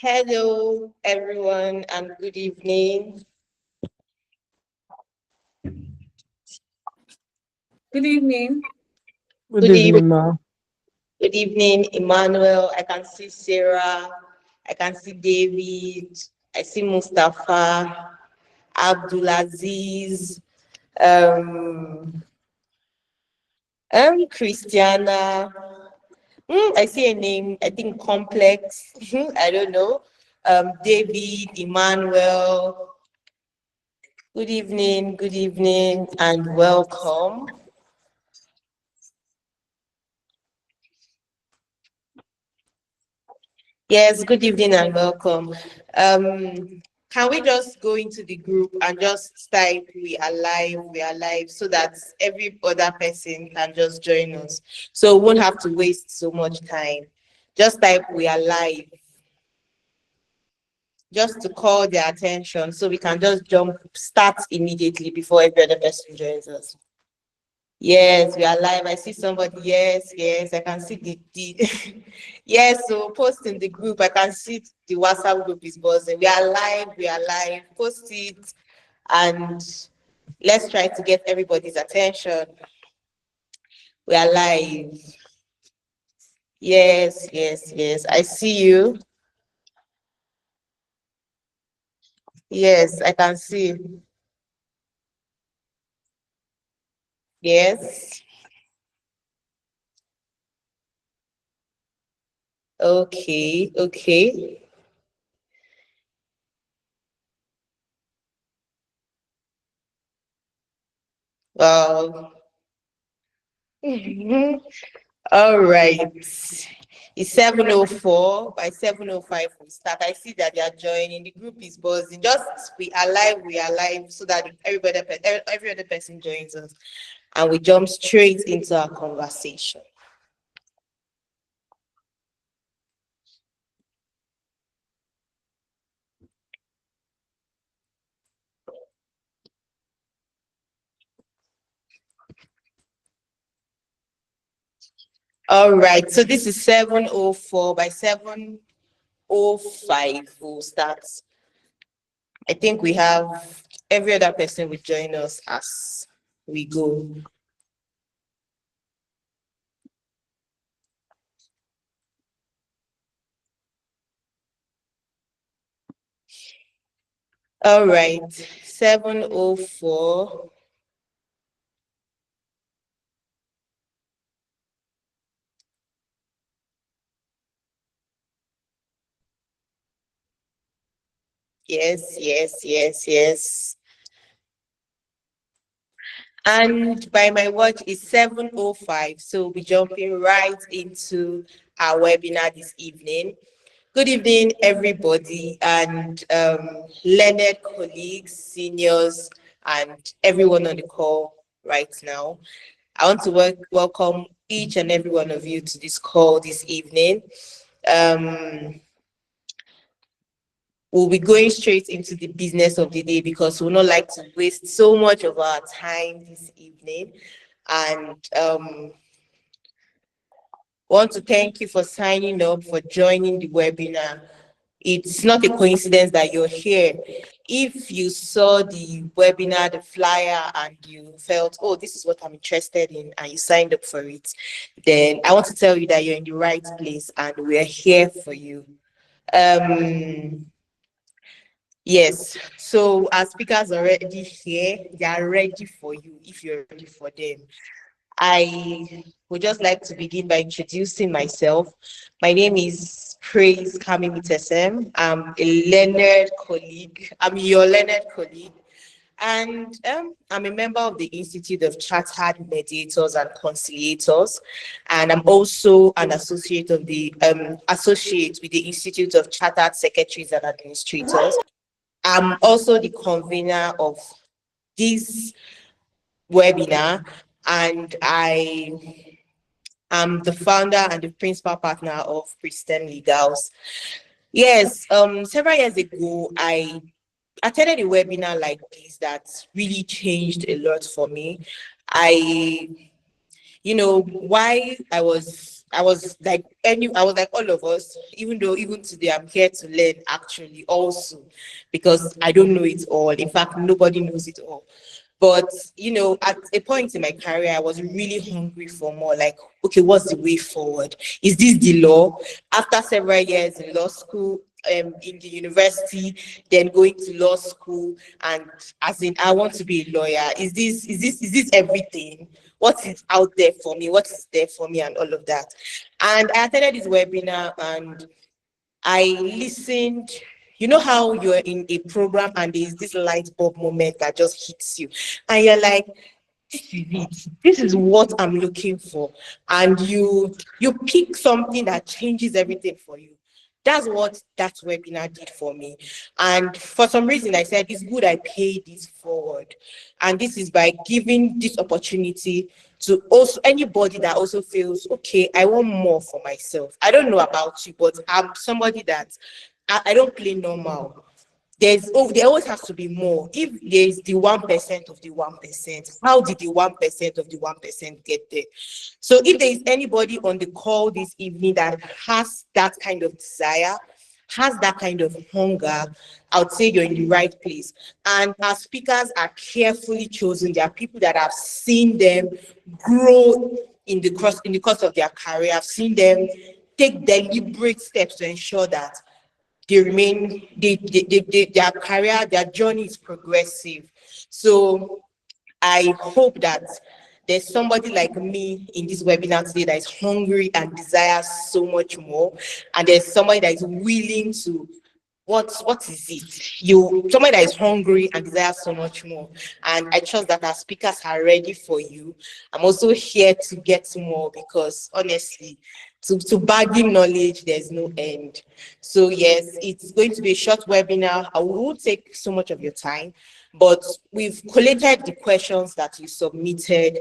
Hello, everyone, and good evening. Good evening. Good Good evening, evening, ma. good evening, Emmanuel. I can see Sarah. I can see David. I see Mustafa, Abdulaziz, um, Christiana. I see a name. I think Complex. I don't know. David, Emmanuel. Good evening, and welcome. Yes, good evening and welcome. Can we just go into the group and just type we are live so that every other person can just join us? So we won't have to waste so much time. Just type we are live just to call their attention so we can just start immediately before every other person joins us. Yes, we are live. I see somebody. Yes, yes, I can see the yes, so post in the group. I can see the WhatsApp group is buzzing. We are live, we are live. Post it and let's try to get everybody's attention. We are live. Yes, yes, yes. I see you. Yes, I can see. Yes. Okay, okay. Well, all right. It's 7:04. By 7:05 we start. I see that they are joining. The group is buzzing. Just we are live so that every other person joins us and we jump straight into our conversation. All right. So this is 7:04. By 7:05 we'll start. I think we have every other person will join us as we go. All right. 7:04. Yes, yes, yes, yes. And by my watch, it's 7:05. So we'll be jumping right into our webinar this evening. Good evening, everybody, and learned colleagues, seniors, and everyone on the call right now. I want to welcome each and every one of you to this call this evening. Um, we'll be going straight into the business of the day because we would not like to waste so much of our time this evening. And want to thank you for signing up, for joining the webinar. It's not a coincidence that you're here. If you saw the webinar, the flyer, and you felt, oh, this is what I'm interested in, and you signed up for it, then I want to tell you that you're in the right place and we're here for you. Um, Yes. So our speakers are already here. They are ready for you if you're ready for them. I would just like to begin by introducing myself. My name is Praise Kamimitesem. I'm a learned colleague. I'm your learned colleague. And I'm a member of the Institute of Chartered Mediators and Conciliators, and I'm also an associate with the Institute of Chartered Secretaries and Administrators. I'm also the convener of this webinar, and I am the founder and the principal partner of Christian Legals. Yes, several years ago, I attended a webinar like this that really changed a lot for me. I, why I was I was like all of us, even though even today I'm here to learn actually also, because I don't know it all. In fact, nobody knows it all. But at a point in my career, I was really hungry for more. Like, okay, what's the way forward? Is this the law? After several years in law school, in the university, then going to law school, and as in, I want to be a lawyer. Is this everything? What is out there for me? What is there for me, and all of that? And I attended this webinar, and I listened. You know how you're in a program and there's this light bulb moment that just hits you, and you're like, this is it. This is what I'm looking for. And you pick something that changes everything for you. That's what that webinar did for me. And for some reason, I said, it's good I pay this forward. And this is by giving this opportunity to also anybody that also feels, okay, I want more for myself. I don't know about you, but I'm somebody that I don't play normal. There always has to be more. If there's the 1% of the 1%, how did the 1% of the 1% get there? So if there is anybody on the call this evening that has that kind of desire, has that kind of hunger, I would say you're in the right place. And our speakers are carefully chosen. There are people that have seen them grow in the course of their career. I've seen them take deliberate steps to ensure that their career, their journey is progressive. So I hope that there's somebody like me in this webinar today that is hungry and desires so much more, and there's somebody that is willing to what is it? Somebody that is hungry and desires so much more. And I trust that our speakers are ready for you. I'm also here to get more because honestly, to bagging knowledge, there's no end. So yes, it's going to be a short webinar. I won't take so much of your time, but we've collated the questions that you submitted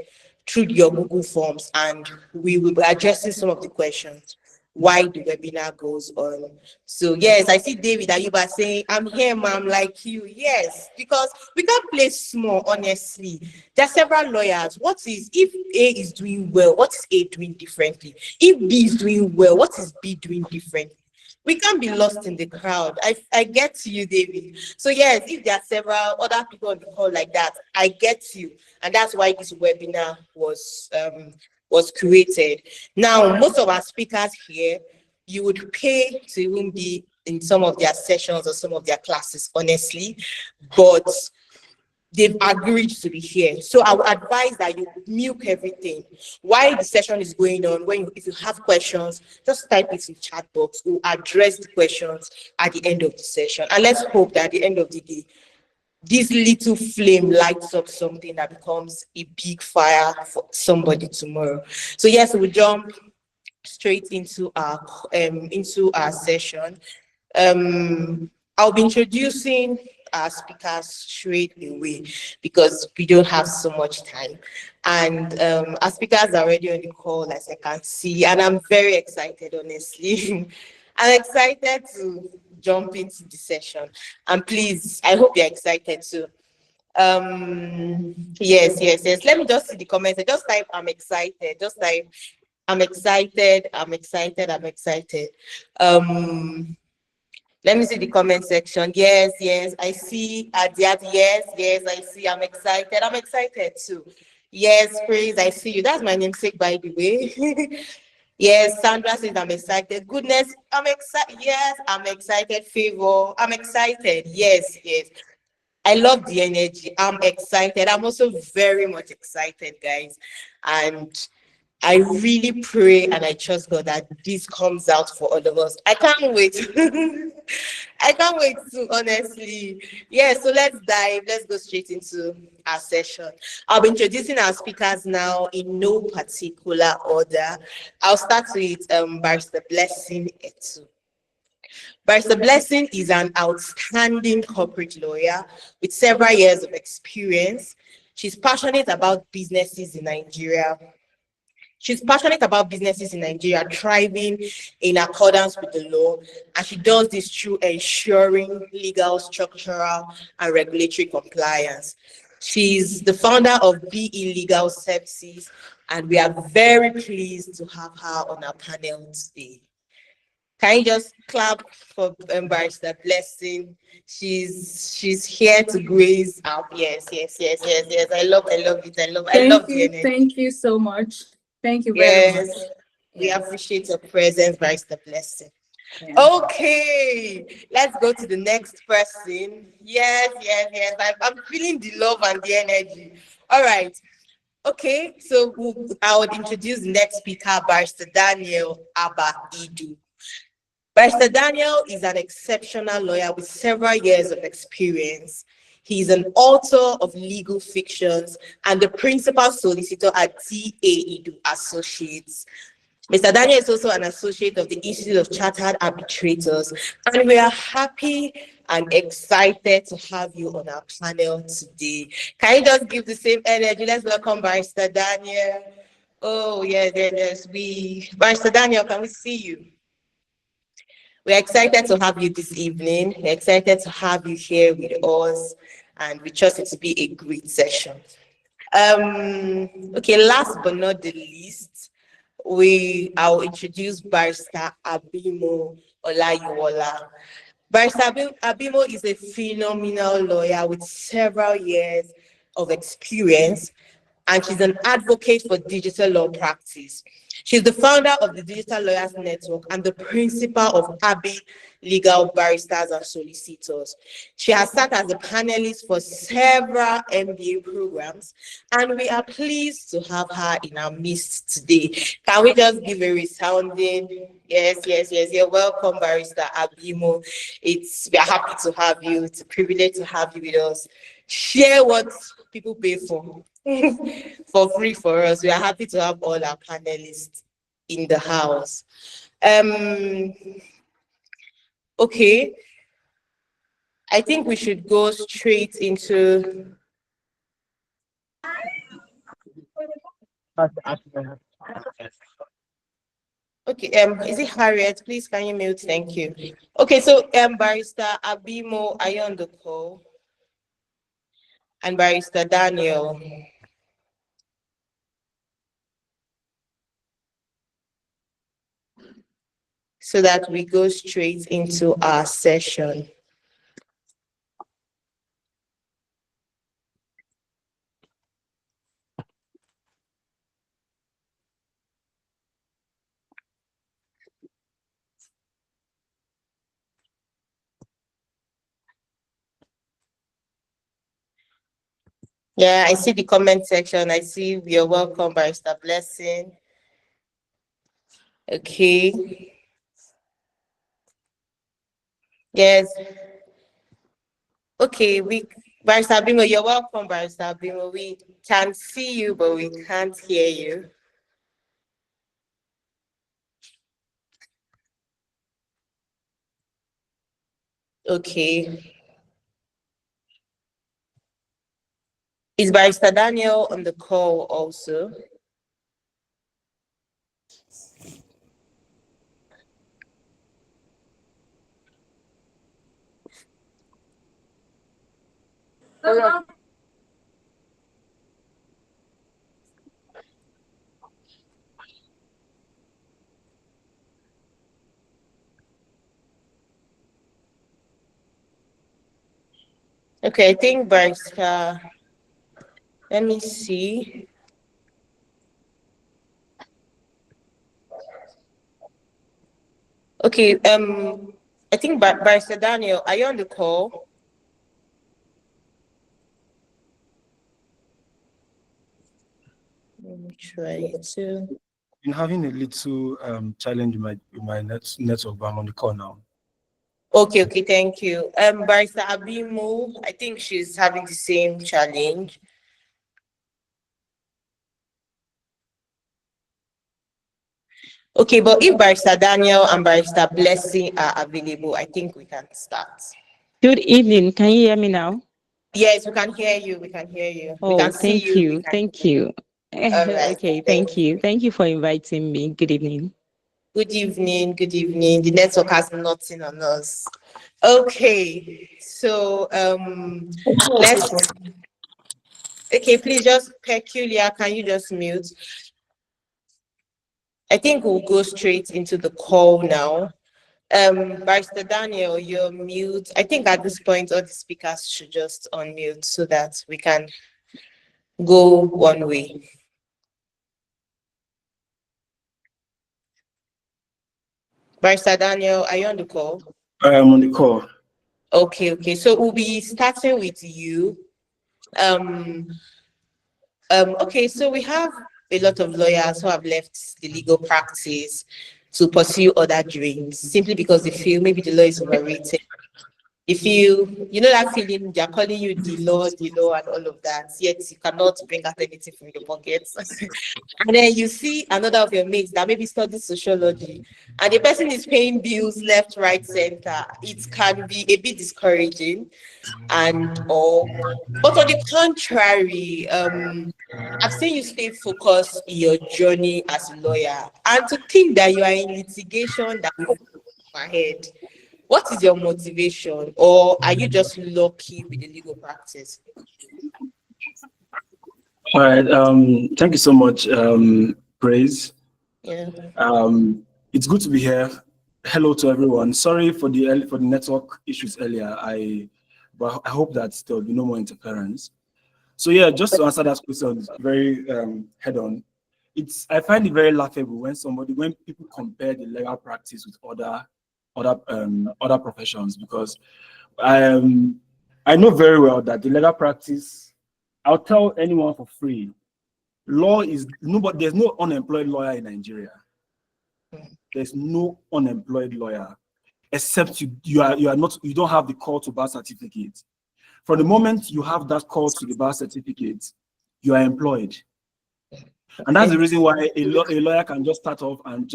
through your Google Forms, and we will be addressing some of the questions while the webinar goes on. So yes, I see David Ayuba saying, I'm here, ma'am, like you. Yes, because we can't play small, honestly. There are several lawyers. If A is doing well, what is A doing differently? If B is doing well, what is B doing differently? We can't be lost in the crowd. I get you, David. So yes, if there are several other people on the call like that, I get you. And that's why this webinar was created. Now, most of our speakers here, you would pay to even be in some of their sessions or some of their classes, honestly, but they've agreed to be here. So I would advise that you milk everything while the session is going on. If you have questions, just type it in chat box. We'll address the questions at the end of the session. And let's hope that at the end of the day, this little flame lights up something that becomes a big fire for somebody tomorrow. So yes, we'll jump straight into our session. I'll be introducing our speakers straight away because we don't have so much time. And our speakers are already on the call, as I can see, and I'm very excited, honestly. I'm excited to jump into the session. And please, I hope you're excited too. Yes. Let me just see the comments. Just type I'm excited. Just type I'm excited. I'm excited. I'm excited. Let me see the comment section. Yes. I see Adiat. Yes, I see. I'm excited. I'm excited too. Yes, praise. I see you. That's my namesake, by the way. Yes, Sandra says I'm excited. Goodness, I'm excited. Yes, I'm excited. Favor, I'm excited. Yes. I love the energy. I'm excited. I'm also very much excited, guys. And I really pray and I trust God that this comes out for all of us. I can't wait. I can't wait to, honestly. Yeah, so let's dive. Let's go straight into our session. I'll be introducing our speakers now in no particular order. I'll start with Barrister Blessing Etu. Barrister Blessing is an outstanding corporate lawyer with several years of experience. She's passionate about businesses in Nigeria. She's passionate about businesses in Nigeria thriving in accordance with the law, and she does this through ensuring legal, structural, and regulatory compliance. She's the founder of BE Legal Services and we are very pleased to have her on our panel today. Can you just clap for Barrister Blessing? She's here to grace up. Yes, yes, yes, yes, yes. I love it. I love the energy. Thank you so much. Thank you very much. Yes, we Yes. appreciate your presence, Barrister Blessing. Yeah. Okay, let's go to the next person. Yes, yes, yes. I'm feeling the love and the energy. All right. Okay, so I would introduce the next speaker, Barrister Daniel Abba Idu. Barrister Daniel is an exceptional lawyer with several years of experience. He is an author of legal fictions and the principal solicitor at D.A. Idu Associates. Mr. Daniel is also an associate of the Institute of Chartered Arbitrators, and we are happy and excited to have you on our panel today. Can you just give the same energy? Let's welcome Barrister Daniel. Oh, yes, yes, yes. Barrister Daniel, can we see you? We're excited to have you this evening. We're excited to have you here with us, and we trust it to be a great session. Okay, last but not the least, I'll introduce Barrister Abimo Olayiwola. Barrister Abimo is a phenomenal lawyer with several years of experience, and she's an advocate for digital law practice. She's the founder of the Digital Lawyers Network and the principal of Abbey Legal Barristers and Solicitors. She has sat as a panelist for several MBA programs, and we are pleased to have her in our midst today. Can we just give a resounding yes, yes, yes? You're welcome, Barrister Abimo. We are happy to have you. It's a privilege to have you with us. Share what people pay for. For free for us. We are happy to have all our panelists in the house. Um, okay, I think we should go straight into. Okay, is it Harriet? Please, can you mute? Thank you. Okay, so Barrister Abimo, are you on the call? And Barrister Daniel. So that we go straight into our session. Yeah, I see the comment section. I see you're welcome, Barrister Blessing. Okay. Yes. Okay, Barrister Bimo, you're welcome, Barrister Bimo. We can see you, but we can't hear you. Okay. Is Barrister Daniel on the call also? Okay, I think Barrister, let me see. Okay, I think Barrister Daniel, are you on the call? Let me try to. Been having a little challenge with my network, but I'm on the call now. Okay, okay, thank you. Barrister Abimo, I think she's having the same challenge. Okay, but if Barrister Daniel and Barrister Blessing are available, I think we can start. Good evening. Can you hear me now? Yes, we can hear you. We can hear you. We Oh, can see thank you. We you. can Thank hear you. you. All right. Okay, thank Thank you. you. Thank you for inviting me. Good evening. Good evening. Good evening. The network has nothing on us. Okay. So let's okay, please just peculiar. Can you just mute? I think we'll go straight into the call now. Barrister Daniel, you're mute. I think at this point, all the speakers should just unmute so that we can go one way. Barrister Daniel, are you on the call? I am on the call. Okay. So we'll be starting with you. Okay, so we have a lot of lawyers who have left the legal practice to pursue other dreams simply because they feel maybe the law is overrated. If you know that feeling, they're calling you the law, and all of that, yet you cannot bring out anything from your pockets. And then you see another of your mates that maybe studies sociology, and the person is paying bills left, right, center. It can be a bit discouraging and all. But on the contrary, I've seen you stay focused in your journey as a lawyer, and to think that you are in litigation that is ahead. What is your motivation, or are you just lucky with the legal practice? All right. Thank you so much, Praise. Yeah. It's good to be here. Hello to everyone. Sorry for the network issues earlier. But I hope that there will be no more interference. So yeah, just to answer that question very head on, I find it very laughable when people compare the legal practice with other professions, because I know very well that the legal practice, I'll tell anyone for free, there's no unemployed lawyer in Nigeria. There's no unemployed lawyer, except you don't have the call to bar certificate. From the moment you have that call to the bar certificate, you are employed. And that's the reason why a lawyer can just start off and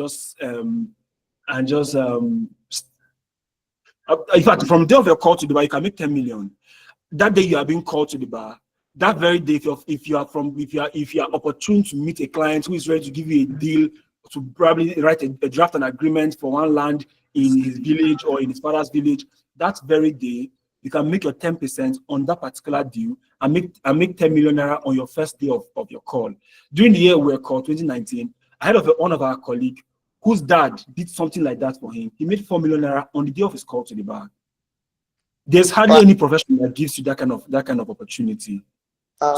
in fact, from the day of your call to the bar, you can make 10 million. That day you are being called to the bar, that very day, if you are opportune to meet a client who is ready to give you a deal, to probably write a draft an agreement for one land in his village or in his father's village, that very day you can make your 10% on that particular deal and make 10 million naira on your first day of your call. During the year we were called 2019, I heard of one of our colleagues whose dad did something like that for him. He made 4 million naira on the day of his call to the bar. There's hardly any profession that gives you that kind of opportunity.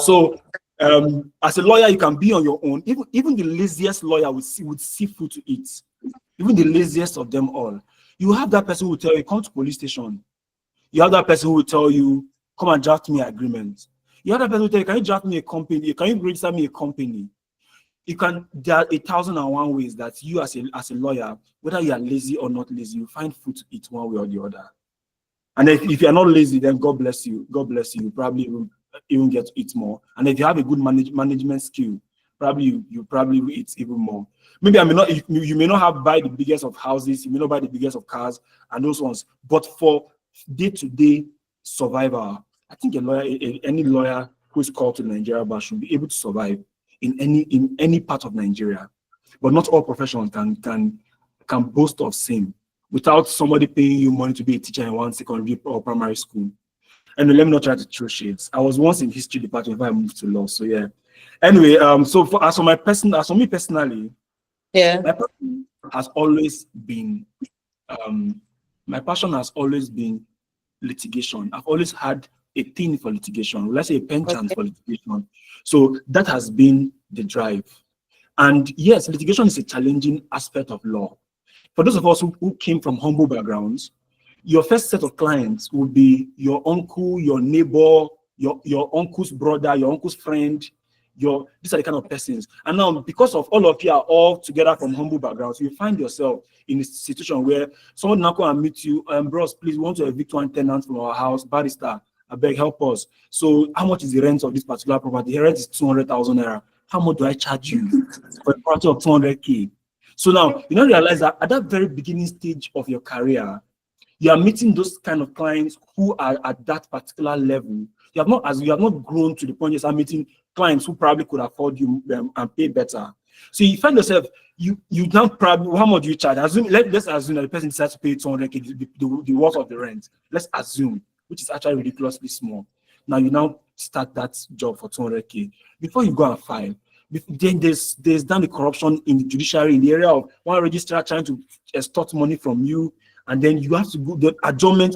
So as a lawyer, you can be on your own. Even the laziest lawyer would see food to eat. Even the laziest of them all. You have that person who will tell you, come to police station. You have that person who will tell you, come and draft me an agreement. You have that person who will tell you, can you draft me a company? Can you register me a company? There are 1,001 ways that you as a lawyer, whether you are lazy or not lazy, you find food to eat one way or the other. And if you are not lazy, then God bless you. God bless you. You probably will even get to eat more. And if you have a good management skill, you probably will eat even more. Maybe you may not buy the biggest of houses, you may not buy the biggest of cars and those ones, but for day-to-day survival, I think any lawyer who is called to the Nigeria bar should be able to survive in any part of Nigeria. But not all professions can boast of same without somebody paying you money to be a teacher in one secondary or primary school. And let me not try to throw shades. I was once in history department before I moved to law. So yeah. Anyway, as for me personally, yeah, my passion has always been litigation. I've always had a thing for litigation. Let's say a penchant for litigation. So that has been the drive. And yes, litigation is a challenging aspect of law. For those of us who came from humble backgrounds, your first set of clients would be your uncle, your neighbor, your uncle's brother, your uncle's friend. These are the kind of persons. And now, because of all of you are all together from humble backgrounds, you find yourself in a situation where someone now come and meet you, bros, please, we want to evict one tenant from our house, barrister, I beg, help us. So how much is the rent of this particular property? The rent is 200,000 naira. How much do I charge you for a property of 200K? So now, you now realize that at that very beginning stage of your career, you are meeting those kind of clients who are at that particular level. You have not grown to the point you are meeting clients who probably could afford you and pay better. So you find yourself, you now probably, how much do you charge? Let's assume that the person decides to pay 200K, the worth of the rent. Let's assume, which is actually ridiculously small. Now you now start that job for 200K. Before you go and file, Then there's done the corruption in the judiciary in the area of one registrar trying to extort money from you, and then you have to go the adjournment.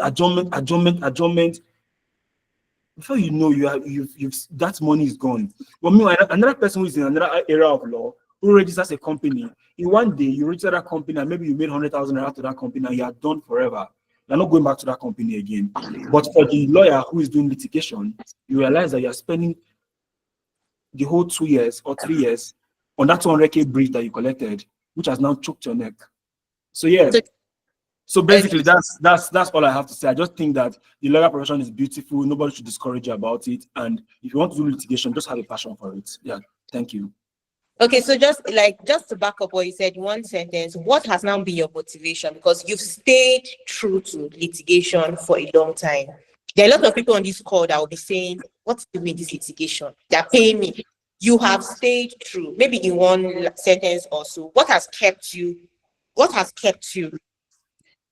Before you know, you've that money is gone. But meanwhile, another person who is in another area of law who registers a company, in one day you register that company and maybe you made 100,000 out to that company and you are done forever. You're not going back to that company again. But for the lawyer who is doing litigation, you realize that you're spending the whole 2 years or 3 years on that 200K bridge that you collected, which has now choked your neck. So yeah. So basically, that's all I have to say. I just think that the lawyer profession is beautiful. Nobody should discourage you about it. And if you want to do litigation, just have a passion for it. Yeah. Thank you. Okay, so just to back up what you said, one sentence, what has now been your motivation? Because you've stayed true to litigation for a long time. There are a lot of people on this call that will be saying, what's the with this litigation? They're paying me. You have stayed true. Maybe in one sentence or so. What has kept you?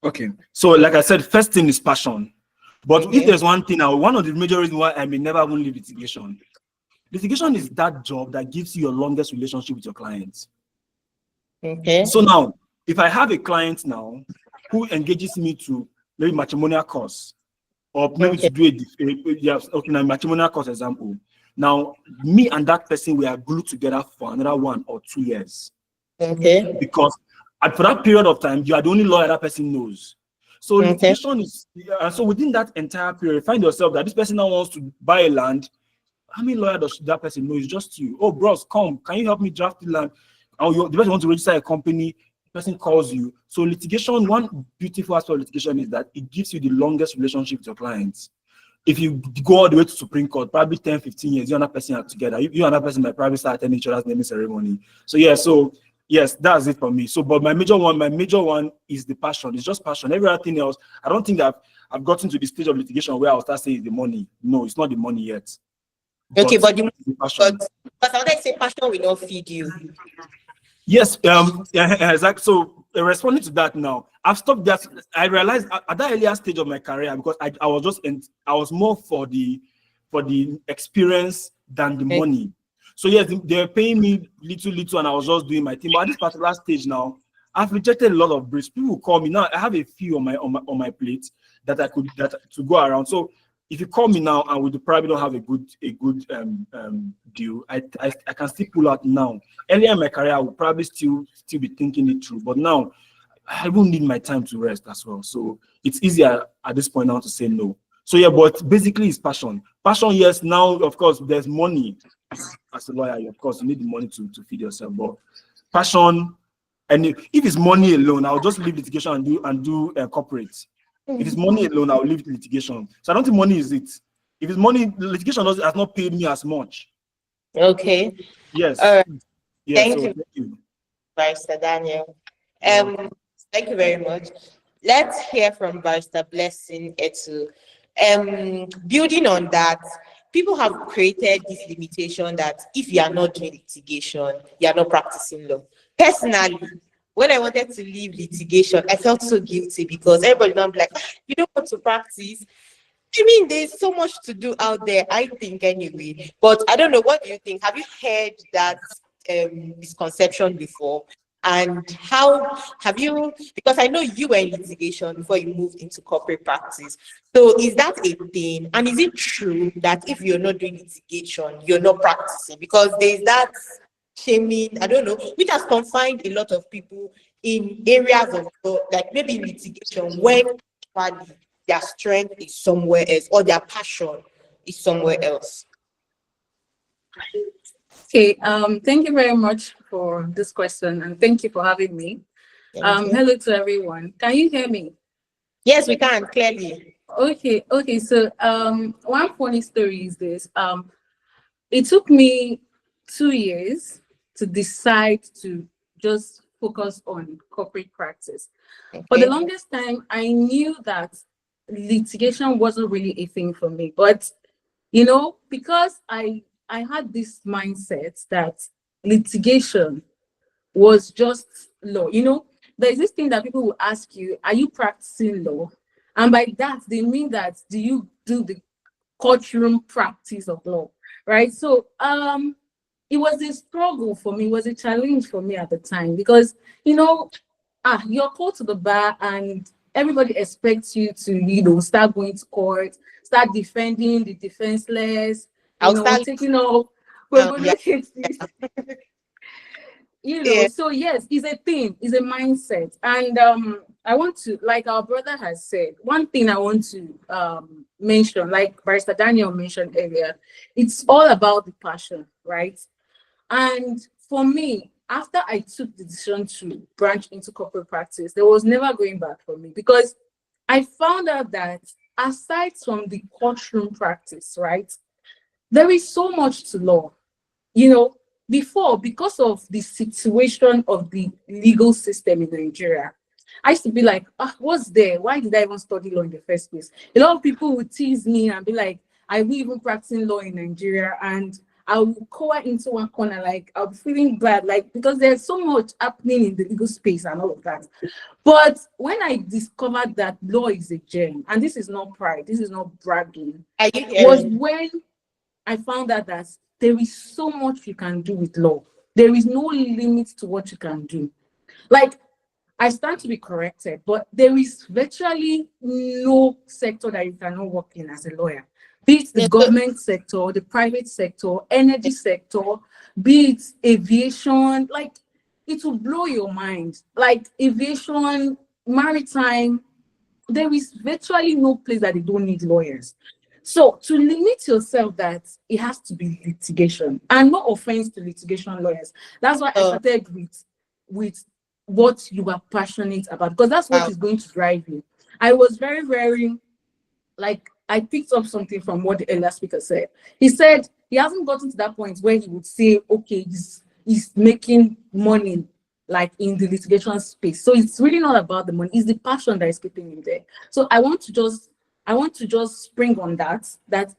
Okay. So like I said, first thing is passion. But if there's one thing now, one of the major reasons why I may never even leave litigation. Litigation is that job that gives you your longest relationship with your clients. Okay. So now, if I have a client now who engages me to maybe matrimonial course, or maybe to do a matrimonial course example. Now, me and that person, we are glued together for another 1 or 2 years. Okay. Because for that period of time, you are the only lawyer that person knows. So litigation is, so within that entire period, you find yourself that this person now wants to buy a land. How many lawyers does that person know? It's just you. Oh, bros, come. Can you help me draft the land? Oh, the person wants to register a company. The person calls you. So litigation, one beautiful aspect of litigation is that it gives you the longest relationship with your clients. If you go all the way to Supreme Court, probably 10, 15 years, you and that person are together. You and that person might probably start attending each other's naming ceremony. So yeah, so yes, that's it for me. So, but my major one is the passion. It's just passion. Everything else, I don't think that I've gotten to the stage of litigation where I'll start saying the money. No, it's not the money yet. Okay, but the passion. But I would say passion will not feed you. Yes, yeah, exactly. So responding to that now, I've stopped that. I realized at that earlier stage of my career, because I was more for the experience than the money. So yes, they were paying me little, and I was just doing my thing. But at this particular stage now, I've rejected a lot of briefs. People call me now. I have a few on my plate that to go around. So if you call me now and we probably don't have a good deal, I can still pull out now. Earlier in my career, I would probably still be thinking it through, but now I will need my time to rest as well. So it's easier at this point now to say no. So yeah, but basically it's passion. Passion, yes. Now, of course, there's money. As a lawyer, of course, you need the money to feed yourself. But passion, and if it's money alone, I'll just leave litigation and do corporate. If it's money alone, I'll leave litigation. So I don't think money is it. If it's money, litigation has not paid me as much. Okay. Yes. Thank you, Barrister Daniel. Thank you very much. Let's hear from Barrister Blessing Etu. Building on that, people have created this limitation that if you are not doing litigation, you are not practicing law. Personally, when I wanted to leave litigation, I felt so guilty because everybody don't be like, you don't want to practice. I mean, there's so much to do out there, I think, anyway. But I don't know, what do you think? Have you heard that misconception before? And how have you, because I know you were in litigation before you moved into corporate practice. So is that a thing? And is it true that if you're not doing litigation, you're not practicing? Because there's that shaming, I don't know, which has confined a lot of people in areas of, like maybe in litigation, when actually their strength is somewhere else or their passion is somewhere else. Okay, thank you very much for this question and thank you for having me. Hello to everyone. Can you hear me? Yes, we can, clearly. Okay, so one funny story is this. It took me 2 years to decide to just focus on corporate practice. For the longest time, I knew that litigation wasn't really a thing for me. But, you know, because I had this mindset that litigation was just law. You know, there's this thing that people will ask you, are you practicing law? And by that, they mean that do you do the courtroom practice of law, right? So it was a struggle for me, it was a challenge for me at the time because, you know, you're called to the bar and everybody expects you to, start going to court, start defending the defenseless, I'll start taking off yeah, cases, yeah. so yes, it's a thing, it's a mindset. And I want to, like our brother has said, one thing I want to mention, like Barrister Daniel mentioned earlier, it's all about the passion, right? And for me, after I took the decision to branch into corporate practice, there was never going back for me because I found out that aside from the courtroom practice, right, there is so much to law. You know, before, because of the situation of the legal system in Nigeria, I used to be like, what's there? Why did I even study law in the first place? A lot of people would tease me and be like, I will even practicing law in Nigeria, and I will cower into one corner, like I'll be feeling bad, like because there's so much happening in the legal space and all of that. But when I discovered that law is a gem, and this is not pride, this is not bragging, Are you was hearing? when I found out that there is so much you can do with law. There is no limit to what you can do. Like, I stand to be corrected, but there is virtually no sector that you cannot work in as a lawyer. Be it the No, so, government sector, the private sector, energy sector, be it aviation, like it will blow your mind. Like aviation, maritime, there is virtually no place that they don't need lawyers. So to limit yourself that it has to be litigation, and no offense to litigation lawyers. That's why I uh, started with what you are passionate about, because that's what wow. is going to drive you. I was very, very, like, I picked up something from what the earlier speaker said. He said he hasn't gotten to that point where he would say, okay, he's making money like in the litigation space. So it's really not about the money, it's the passion that is keeping him there. So I want to just spring on that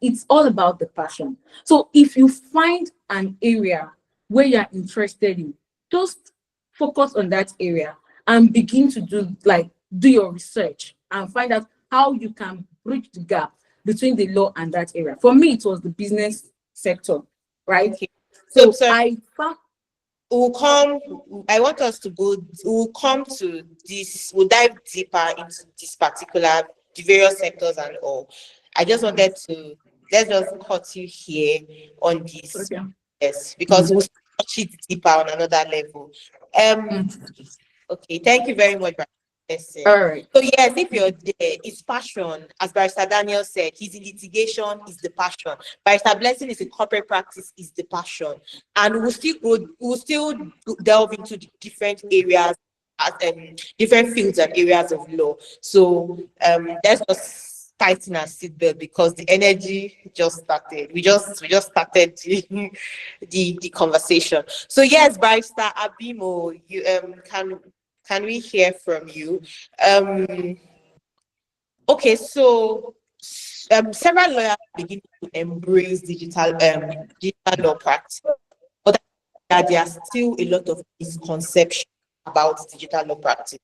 it's all about the passion. So if you find an area where you're interested in, just focus on that area and begin to do your research and find out how you can bridge the gap between the law and that area. For me, it was the business sector, right? Okay. So, So sorry, I found we'll come. I want us to go. We'll come to this. We'll dive deeper into this particular, the various sectors and all. I just wanted to let's just cut you here on this, okay. yes, because Mm, we'll touch it deeper on another level. Um. mm. Okay. Thank you very much, Barrister. All right. So yes, if you're there, it's passion. As Barrister Daniel said, he's in litigation, is the passion. Barrister Blessing is in corporate practice, is the passion. And we'll still delve into the different areas, as different fields and areas of law. So let's just tighten our seatbelt because the energy just started. We just started the conversation. So yes, Barrister Abimo, you can we hear from you? Um, okay, so several lawyers are beginning to embrace digital law practice, but there are still a lot of misconceptions about digital law practice.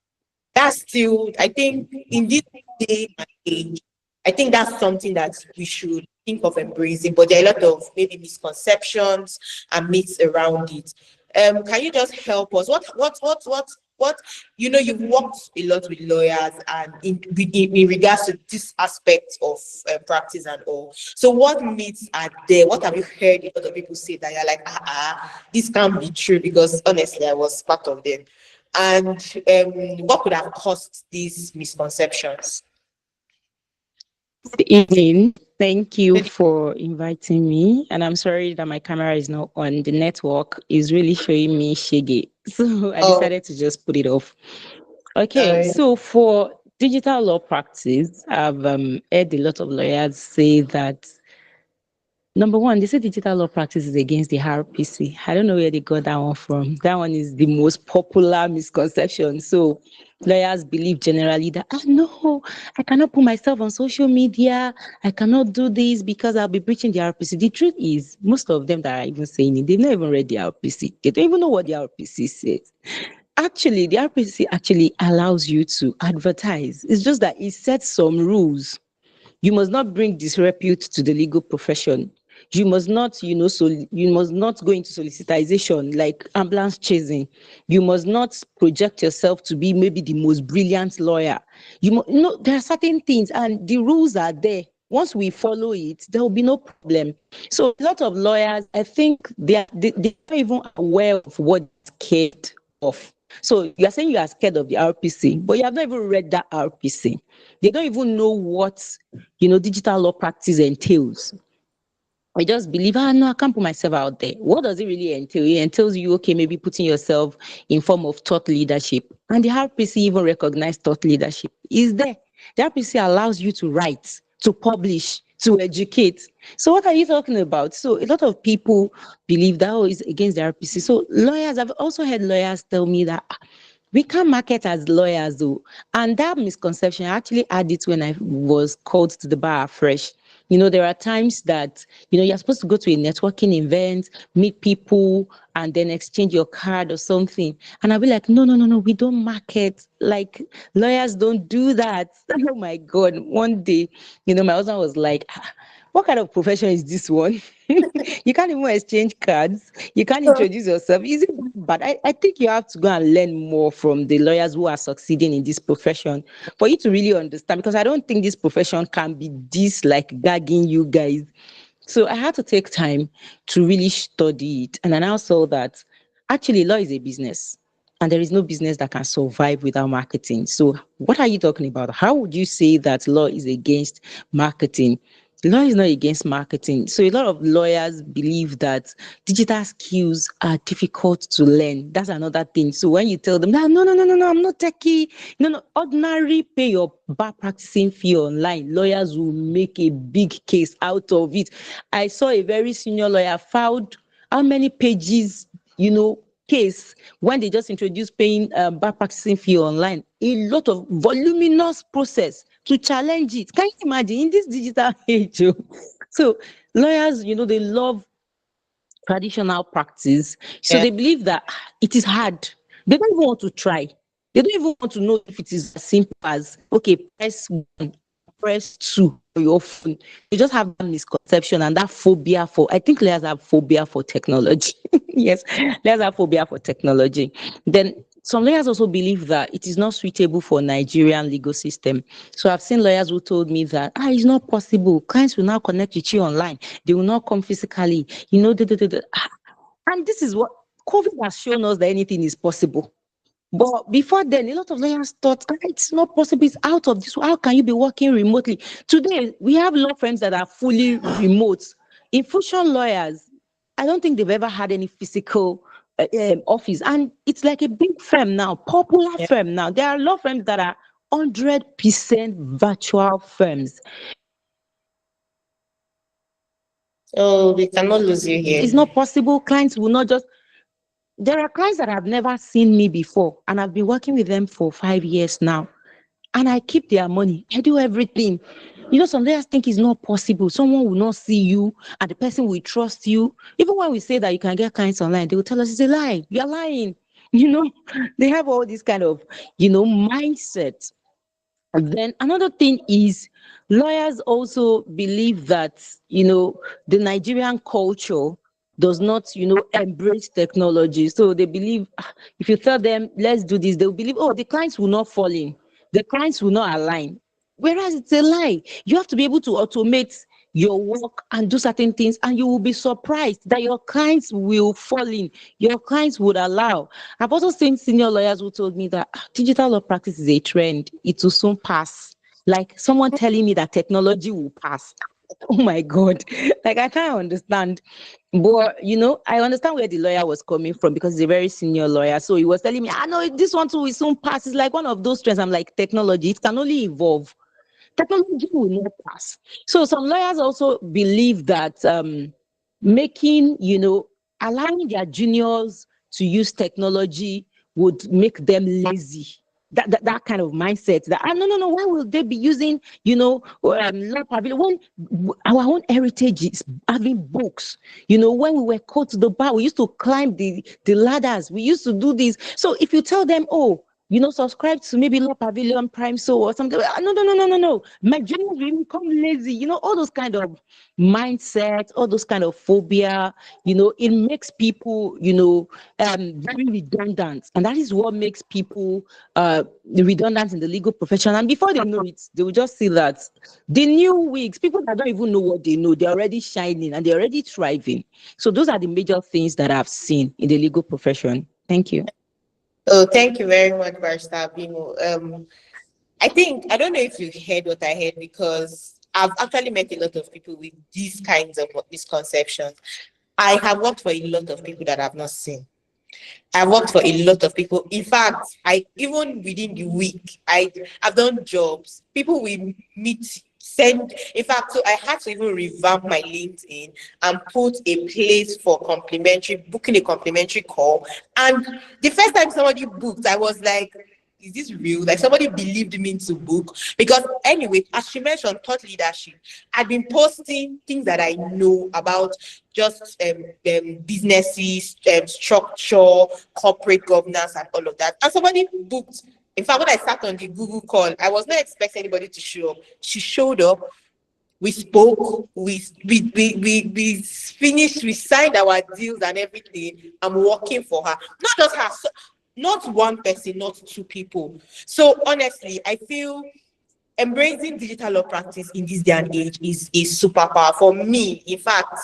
That's still, I think, in this day and age, I think that's something that we should think of embracing. But there are a lot of maybe misconceptions and myths around it. Can you just help us? What you've worked a lot with lawyers and in regards to this aspect of practice and all. So what myths are there? What have you heard a lot of people say that you're like, this can't be true? Because honestly, I was part of them. And what could have caused these misconceptions? Good evening. Thank you for inviting me. And I'm sorry that my camera is not on. The network is really showing me shaggy. So I Oh, decided to just put it off. Okay, uh, so for digital law practice, I've heard a lot of lawyers say that number one, they say digital law practice is against the RPC. I don't know where they got that one from. That one is the most popular misconception. So lawyers believe generally that, no, I cannot put myself on social media. I cannot do this because I'll be breaching the RPC. The truth is, most of them that are even saying it, they've not even read the RPC. They don't even know what the RPC says. Actually, the RPC actually allows you to advertise. It's just that it sets some rules. You must not bring disrepute to the legal profession. You must not, so you must not go into solicitation like ambulance chasing. You must not project yourself to be maybe the most brilliant lawyer. There are certain things, and the rules are there. Once we follow it, there will be no problem. So a lot of lawyers, I think they're not even aware of what they're scared of. So you are saying you are scared of the RPC, but you have not even read that RPC. They don't even know what digital law practice entails. I just believe, no, I can't put myself out there. What does it really entail? It entails you, okay, maybe putting yourself in form of thought leadership. And the RPC even recognized thought leadership is there. The RPC allows you to write, to publish, to educate. So what are you talking about? So a lot of people believe that is against the RPC. So lawyers, I've also heard lawyers tell me that we can't market as lawyers though. And that misconception, I actually had it when I was called to the bar fresh. There are times that, you're supposed to go to a networking event, meet people, and then exchange your card or something. And I'll be like, no, no, no, no, we don't market. Like, lawyers don't do that. Oh my God. One day, my husband was like, what kind of profession is this one? You can't even exchange cards. You can't introduce yourself. Is it bad? I think you have to go and learn more from the lawyers who are succeeding in this profession for you to really understand, because I don't think this profession can be this like gagging you guys. So I had to take time to really study it. And I now saw that actually law is a business. And there is no business that can survive without marketing. So what are you talking about? How would you say that law is against marketing? Law is not against marketing. So a lot of lawyers believe that digital skills are difficult to learn. That's another thing. So when you tell them, no, no, no, no, no, I'm not techie. No, no, ordinary pay your bar practicing fee online. Lawyers will make a big case out of it. I saw a very senior lawyer filed how many pages, case when they just introduced paying bar practicing fee online. A lot of voluminous process to challenge it. Can you imagine in this digital age? So lawyers, they love traditional practice. So Yeah. they believe that it is hard. They don't even want to try. They don't even want to know if it is as simple as, okay, press one, press two on your phone. They just have that misconception and that phobia for, I think lawyers have phobia for technology. Yes, lawyers have phobia for technology. Then some lawyers also believe that it is not suitable for Nigerian legal system. So I've seen lawyers who told me that it's not possible. Clients will now connect with you online. They will not come physically. And this is what COVID has shown us, that anything is possible. But before then, a lot of lawyers thought, it's not possible, it's out of this. How can you be working remotely? Today, we have law firms that are fully remote. In Fusion lawyers, I don't think they've ever had any physical office. And it's like a big firm now, popular Yeah. firm now. There are law firms that are 100% virtual firms. Oh, we cannot lose you It's here. not possible. Clients will not just. There are clients that have never seen me before, and I've been working with them for 5 years now. And I keep their money. I do everything. Some lawyers think it's not possible. Someone will not see you and the person will trust you. Even when we say that you can get clients online, they will tell us it's a lie. You're lying. You know, they have all this kind of, mindset. And then another thing is lawyers also believe that, the Nigerian culture does not, embrace technology. So they believe if you tell them, let's do this, they'll believe, the clients will not fall in, the clients will not align. Whereas it's a lie. You have to be able to automate your work and do certain things, and you will be surprised that your clients will fall in, your clients would allow. I've also seen senior lawyers who told me that digital law practice is a trend, it will soon pass. Like someone telling me that technology will pass. Oh my God. Like I can't understand. But I understand where the lawyer was coming from because he's a very senior lawyer. So he was telling me, I know this one too will soon pass. It's like one of those trends. I'm like, technology, it can only evolve. Technology will not pass. So some lawyers also believe that making, allowing their juniors to use technology would make them lazy. That kind of mindset that no, no, no, why will they be using law pavilion when our own heritage is having books. When we were called to the bar, we used to climb the ladders, we used to do this. So if you tell them, subscribe to maybe Law Pavilion Prime so or something. No, no, no, no, no, no. My journey will become lazy. All those kind of mindsets, all those kind of phobia. It makes people, very redundant, and that is what makes people redundant in the legal profession. And before they know it, they will just see that the new wigs, people that don't even know what they know, they're already shining and they're already thriving. So those are the major things that I've seen in the legal profession. Thank you. Oh, thank you very much, Barrister Bimo. I don't know if you heard what I heard because I've actually met a lot of people with these kinds of misconceptions. I have worked for a lot of people that I've not seen. I've worked for a lot of people. In fact, I even within the week, I've done jobs. People we meet send. In fact, so I had to even revamp my LinkedIn and put a place for booking a complimentary call. And the first time somebody booked, I was like, is this real? Like somebody believed me to book. Because anyway, as she mentioned, thought leadership. I've been posting things that I know about just businesses, structure, corporate governance, and all of that. And somebody booked. In fact, when I sat on the Google call, I was not expecting anybody to show up. She showed up. We spoke. We finished. We signed our deals and everything. I'm working for her. Not just her. Not one person, not two people. So honestly, I feel embracing digital law practice in this day and age is super powerful. For me, in fact,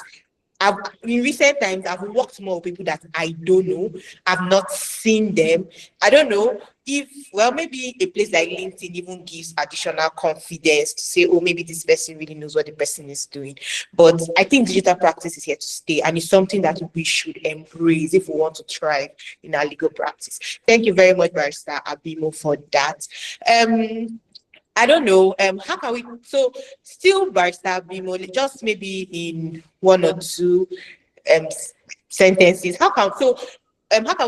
in recent times I've worked more with people that I don't know. I've not seen them. I don't know if maybe a place like LinkedIn even gives additional confidence to say, oh, maybe this person really knows what the person is doing. But I think digital practice is here to stay, and it's something that we should embrace if we want to thrive in our legal practice. Thank you very much, Barrister Abimo, for that. I don't know. How can we still Barrister Bimo, just maybe in one or two um sentences? How can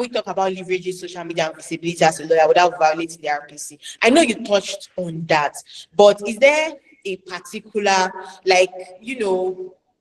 we talk about leveraging social media and visibility as a lawyer without violating the RPC? I know you touched on that, but is there a particular, like,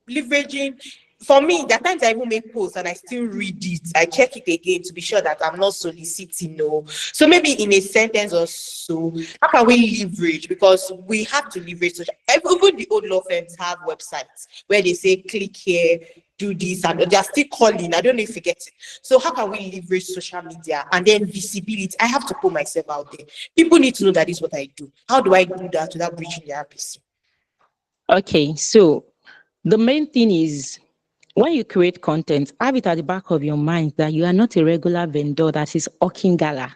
leveraging? For me, there are times I even make posts and I still read it. I check it again to be sure that I'm not soliciting. No. So maybe in a sentence or so, how can we leverage? Because we have to leverage social. Even the old law firms have websites where they say click here, do this, and they're still calling. I don't know if you get it. So how can we leverage social media and then visibility? I have to put myself out there. People need to know that is what I do. How do I do that without breaching the RPC? Okay, so the main thing is, when you create content, have it at the back of your mind that you are not a regular vendor that is hawking gala.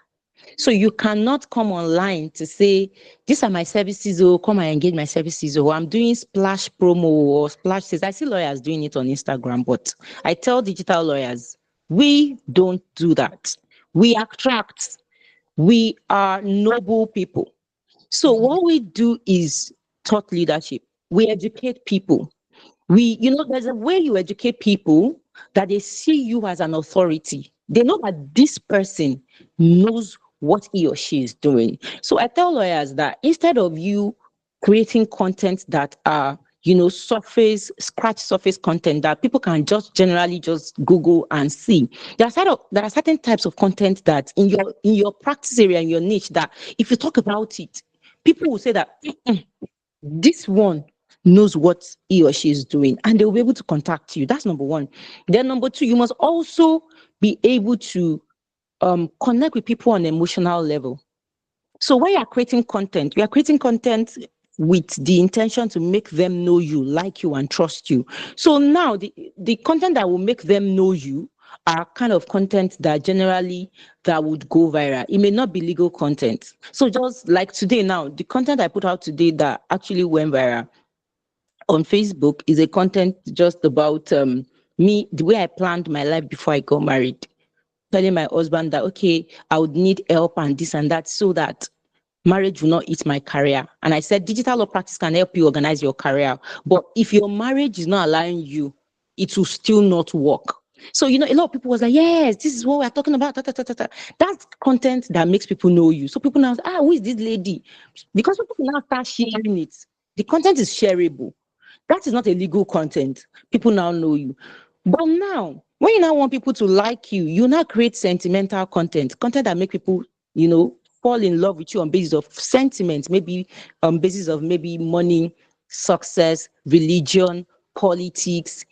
So you cannot come online to say, these are my services, or come and engage my services, or I'm doing splash promo or splash sales. I see lawyers doing it on Instagram, but I tell digital lawyers, we don't do that. We attract. We are noble people. So what we do is thought leadership. We educate people. There's a way you educate people that they see you as an authority. They know that this person knows what he or she is doing. So I tell lawyers that instead of you creating content that are, scratch surface content that people can just generally just Google and see. There are certain types of content that in your practice area, in your niche, that if you talk about it, people will say that this one knows what he or she is doing, and they'll be able to contact you. That's number one. Then number two, you must also be able to connect with people on an emotional level. So when you are creating content with the intention to make them know you, like you, and trust you. So now the content that will make them know you are kind of content that generally that would go viral. It may not be legal content. So just like today now, the content I put out today that actually went viral on Facebook is a content just about me, the way I planned my life before I got married, telling my husband that, okay, I would need help and this and that so that marriage will not eat my career. And I said, digital law practice can help you organize your career. But if your marriage is not allowing you, it will still not work. So, a lot of people was like, yes, this is what we're talking about. Ta, ta, ta, ta, ta. That's content that makes people know you. So people now say, who is this lady? Because people now start sharing it. The content is shareable. That is not a legal content. People now know you. But now, when you now want people to like you, you now create sentimental content that make people, fall in love with you on basis of sentiment, maybe on basis of maybe money, success, religion, politics,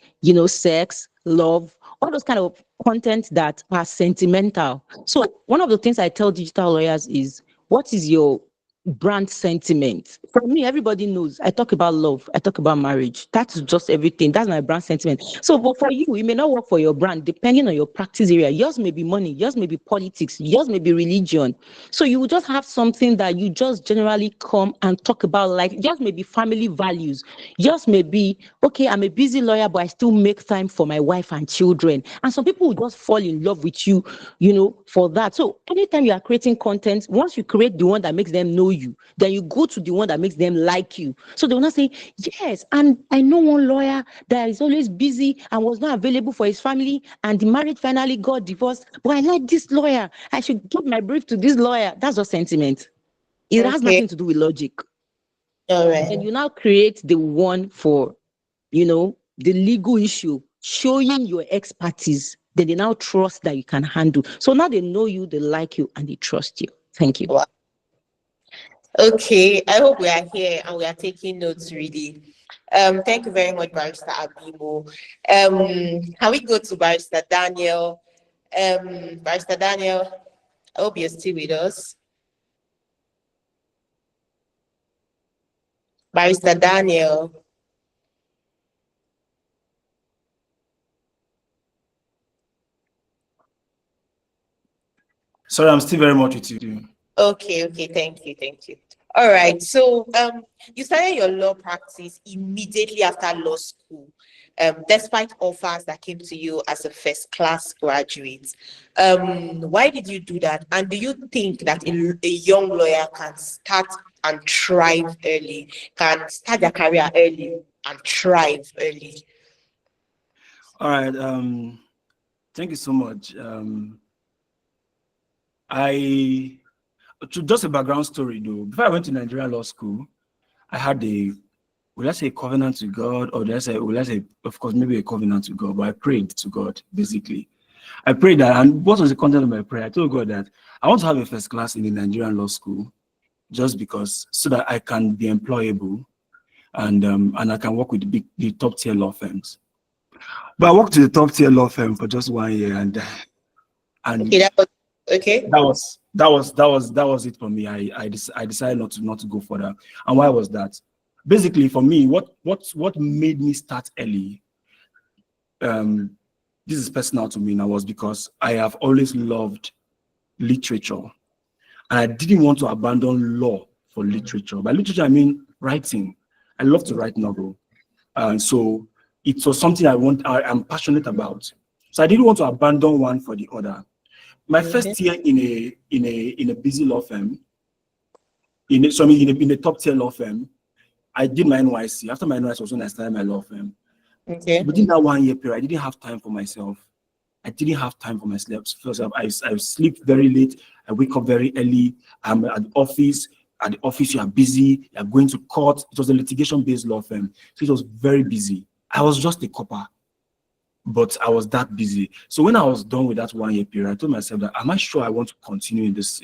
sex, love, all those kind of content that are sentimental. So one of the things I tell digital lawyers is, what is your brand sentiment? For me, everybody knows I talk about love, I talk about marriage. That's just everything. That's my brand sentiment. So, but for you, it may not work for your brand depending on your practice area. Yours may be money, yours may be politics, yours may be religion. So you will just have something that you just generally come and talk about, like yours may be family values. Yours may be, okay, I'm a busy lawyer, but I still make time for my wife and children. And some people will just fall in love with you, for that. So anytime you are creating content, once you create the one that makes them know you, then you go to the one that makes them like you. So they will not say, yes, and I know one lawyer that is always busy and was not available for his family, and the marriage finally got divorced. But I like this lawyer. I should give my brief to this lawyer. That's just sentiment. It has Okay. nothing to do with logic. All Then right. you now create the one for, the legal issue, showing your expertise. Then they now trust that you can handle. So now they know you, they like you, and they trust you. Thank you. Wow. Okay. I hope we are here and we are taking notes really. Thank you very much, Barrister Abibo. Can we go to Barrister Daniel? Barrister Daniel, I hope you're still with us. Barrister Daniel. Sorry, I'm still very much with you. Okay, okay, thank you. All right. So you started your law practice immediately after law school, despite offers that came to you as a first class graduate. Why did you do that? And do you think that a young lawyer can start and thrive early, can start their career early and thrive early? All right. Thank you so much. Just a background story though. Before I went to Nigerian law school, I had will I say a covenant with God, or will I say, of course, maybe a covenant with God, but I prayed to God, basically. I prayed that, and what was the content of my prayer? I told God that I want to have a first class in the Nigerian law school, just because, so that I can be employable, and I can work with the top tier law firms. But I worked with the top tier law firm for just 1 year, and Okay, that was okay. that was it for me. I decided not to go further. And why was that? Basically, for me, what made me start early, this is personal to me now, was because I have always loved literature, and I didn't want to abandon law for literature. By literature, I mean writing. I love to write novel, and so it was something I'm passionate about. So I didn't want to abandon one for the other. My Mhm. first year in a busy law firm, in a top tier law firm, I did my NYC. After my NYC was when I started my law firm. So Okay. within that 1 year period, I didn't have time for myself. I didn't have time for myself. First, I sleep very late. I wake up very early. I'm at the office. At the office, you are busy. You are going to court. It was a litigation-based law firm, so it was very busy. I was just a copper, but I was that busy. So when I was done with that 1 year period, I told myself that, am I sure I want to continue in this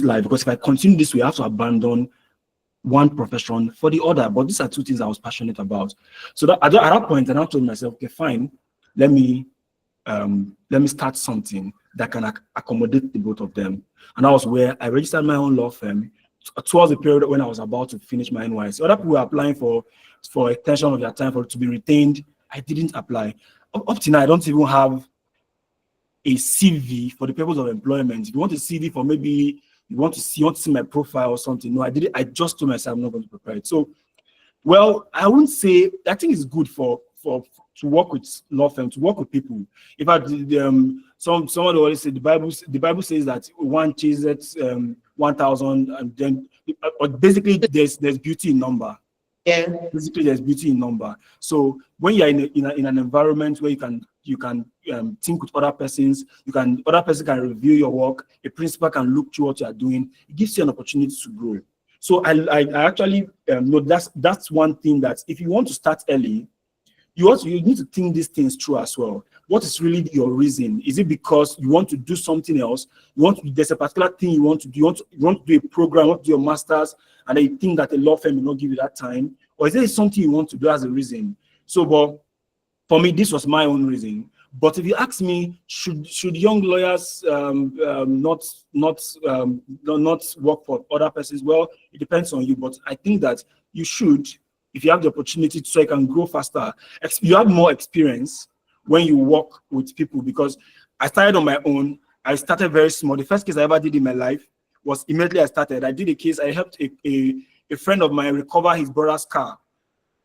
life? Because if I continue this way, I have to abandon one profession for the other. But these are two things I was passionate about. So that at that point, and I told myself, okay, fine, let me start something that can accommodate the both of them. And that was where I registered my own law firm towards the period when I was about to finish my NYC. Other people were applying for extension of their time for it to be retained. I didn't apply. Up to now, I don't even have a CV for the purpose of employment. If you want a CV for maybe you want to see my profile or something, no, I didn't. I just told myself I'm not going to prepare it. So, well, I wouldn't say. I think it's good for to work with law firm, to work with people. In fact, someone always say the Bible says that one chases 1,000, and then basically there's beauty in number. Yeah. Basically, there's beauty in number. So when you're in an environment where you can think with other persons, other person can review your work, a principal can look through what you are doing, it gives you an opportunity to grow. So I actually know that's one thing, that if you want to start early, you need to think these things through as well. what is really your reason? Is it because you want to do something else? There's a particular thing you want to do. You want to do a program, you want to do your master's, and then you think that a law firm will not give you that time? Or is there something you want to do as a reason? So, but for me, this was my own reason. But if you ask me, should young lawyers not work for other persons? Well, it depends on you. But I think that you should, if you have the opportunity, so you can grow faster. You have more experience when you work with people, because I started on my own. I started very small. The first case I ever did in my life was immediately I started. I did a case. I helped a friend of mine recover his brother's car.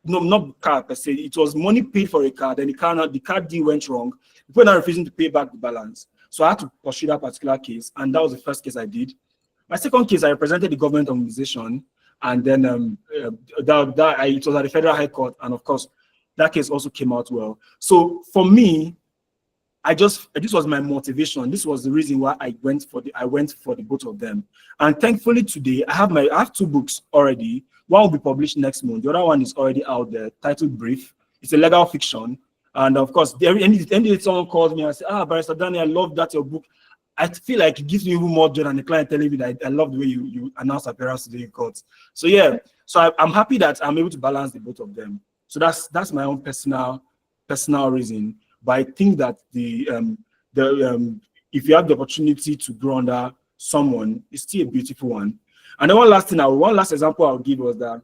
No, not car per se. It was money paid for a car. Then the car deal went wrong. People are now refusing to pay back the balance. So I had to pursue that particular case, and that was the first case I did. My second case, I represented the government organization, and then it was at the Federal High Court, and of course, that case also came out well. So for me, this was my motivation. This was the reason why I went for the both of them. And thankfully today I have 2 books already. One will be published next month. The other one is already out there, titled Brief. It's a legal fiction. And of course, any someone calls me and says, Barrister Daniel, I love that your book. I feel like it gives me even more joy than the client telling me that I love the way you announce appearance today in court. So yeah, so I'm happy that I'm able to balance the both of them. So that's my own personal reason. But I think that if you have the opportunity to grow under someone, it's still a beautiful one. And then one last example I'll give was that,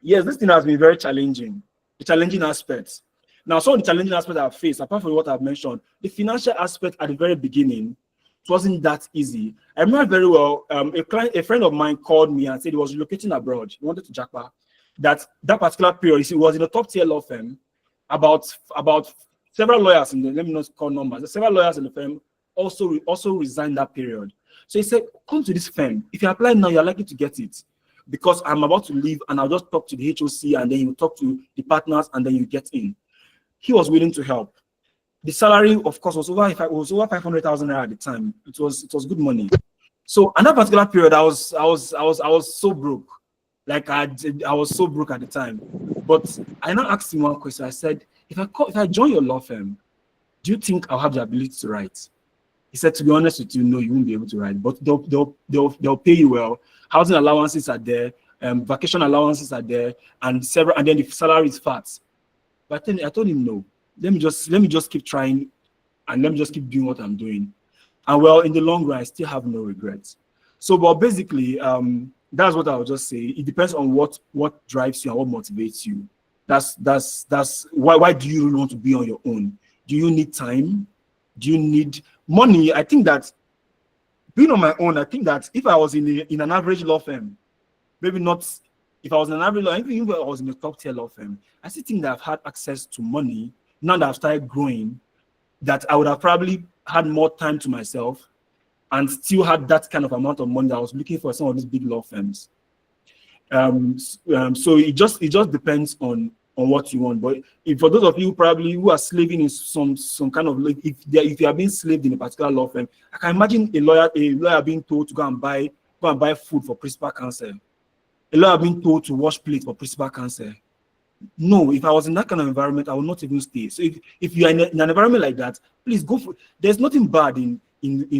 yes, this thing has been very challenging, the challenging aspects. Now, some of the challenging aspects I've faced, apart from what I've mentioned, the financial aspect at the very beginning, it wasn't that easy. I remember very well, a friend of mine called me and said he was relocating abroad. He wanted to Japan. That particular period, he was in a top tier law firm. About several lawyers let me not call numbers. Several lawyers in the firm also resigned that period. So he said, come to this firm. If you apply now, you're likely to get it, because I'm about to leave and I'll just talk to the HOC, and then you talk to the partners, and then you get in. He was willing to help. The salary, of course, was over 500,000 naira at the time. It was good money. So in that particular period, I was so broke. Like I was so broke at the time. But I now asked him one question. I said, if I join your law firm, do you think I'll have the ability to write? He said, to be honest with you, no, you won't be able to write, but they'll pay you well. Housing allowances are there, vacation allowances are there, and then the salary is fat. But then I told him, no, let me just keep trying, and let me just keep doing what I'm doing. And well, in the long run, I still have no regrets. So, but basically, that's what I would just say. It depends on what drives you and what motivates you. That's why do you really want to be on your own? Do you need time? Do you need money? I think that being on my own, I think that if I was in an average law firm, maybe not. If I was in an average law, even if I was in a top tier law firm, I still think that I've had access to money now that I've started growing, that I would have probably had more time to myself and still had that kind of amount of money that I was looking for some of these big law firms. So it just depends on what you want. But if for those of you probably who are slaving in some kind of, like, if you are being slaved in a particular law firm, I can imagine a lawyer being told to go and buy food for principal counsel. A lawyer being told to wash plates for principal counsel. No, if I was in that kind of environment, I would not even stay. So if you are in an environment like that, please go for. There's nothing bad in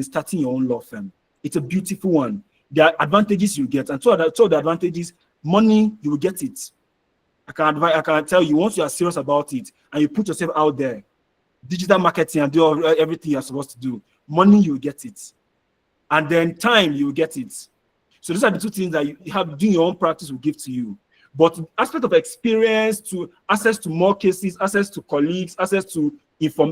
starting your own law firm. It's a beautiful one. There are advantages you get, and two of the advantages, money, you will get it. I can tell you, once you are serious about it and you put yourself out there, digital marketing and do everything you're supposed to do, money, you will get it. And then time, you will get it. So these are the two things that you have doing your own practice will give to you. But aspect of experience, to access to more cases, access to colleagues, access to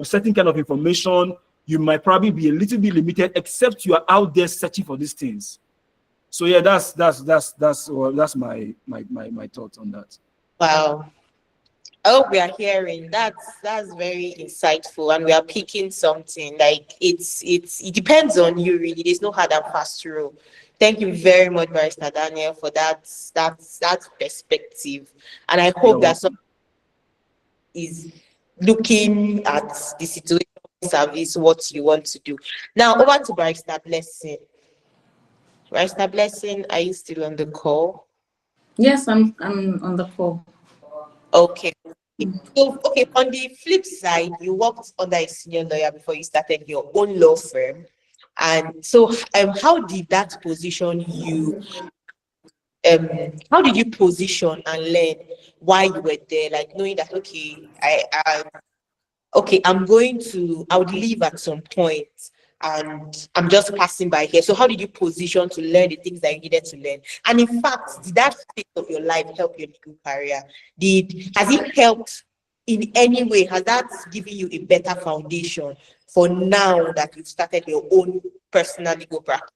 certain kind of information, you might probably be a little bit limited, except you are out there searching for these things. So yeah, that's my thoughts on that. Wow. I hope we are hearing. That's very insightful, and we are picking something. Like it depends on you really. There's no hard and fast rule. Thank you very much, Barrister Daniel, for that perspective. And I hope that someone is looking at the situation service what you want to do. Now over to Barrister Blessing. Barrister Blessing, are you still on the call? Yes, I'm on the call. Okay. So, okay, on the flip side, you worked under a senior lawyer before you started your own law firm. And so, how did that position you? Um, how did you position and learn while you were there? Like knowing that, okay, okay, I would leave at some point and I'm just passing by here. So how did you position to learn the things that you needed to learn? And in fact, did that phase of your life help your legal career? Has it helped in any way? Has that given you a better foundation for now that you've started your own personal legal practice?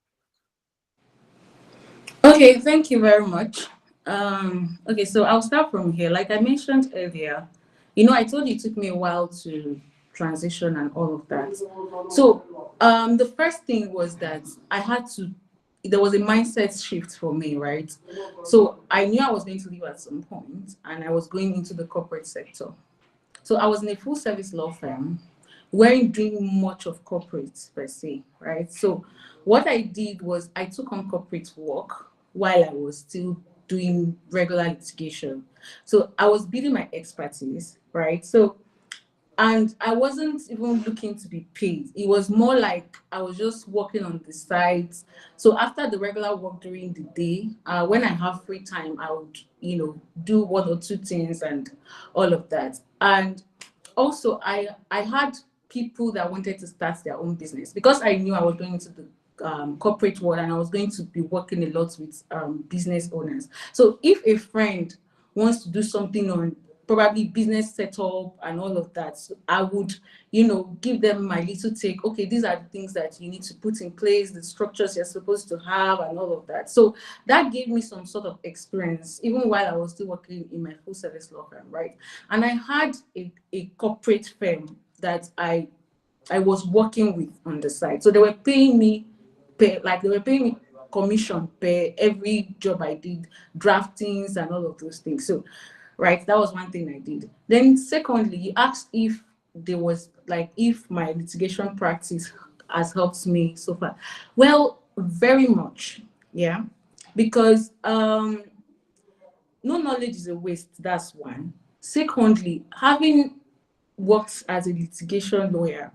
Okay, thank you very much. Okay, so I'll start from here. Like I mentioned earlier, I told you it took me a while to transition and all of that. So, the first thing was that there was a mindset shift for me, right? So I knew I was going to leave at some point, and I was going into the corporate sector. So I was in a full service law firm, weren't doing much of corporate per se, right? So what I did was I took on corporate work while I was still doing regular litigation. So I was building my expertise, right? So and I wasn't even looking to be paid. It was more like I was just working on the side. So after the regular work during the day, when I have free time, I would, do one or two things and all of that. And also, I had people that wanted to start their own business because I knew I was going into the corporate world and I was going to be working a lot with business owners. So if a friend wants to do something on probably business setup and all of that, so I would, give them my little take. Okay, these are the things that you need to put in place, the structures you're supposed to have, and all of that. So that gave me some sort of experience, even while I was still working in my full service law firm, right? And I had a corporate firm that I was working with on the side. So they were paying me commission per every job I did, draftings and all of those things. So, right, that was one thing I did. Then secondly, you asked if my litigation practice has helped me so far. Well, very much, yeah. Because no knowledge is a waste, that's one. Secondly, having worked as a litigation lawyer,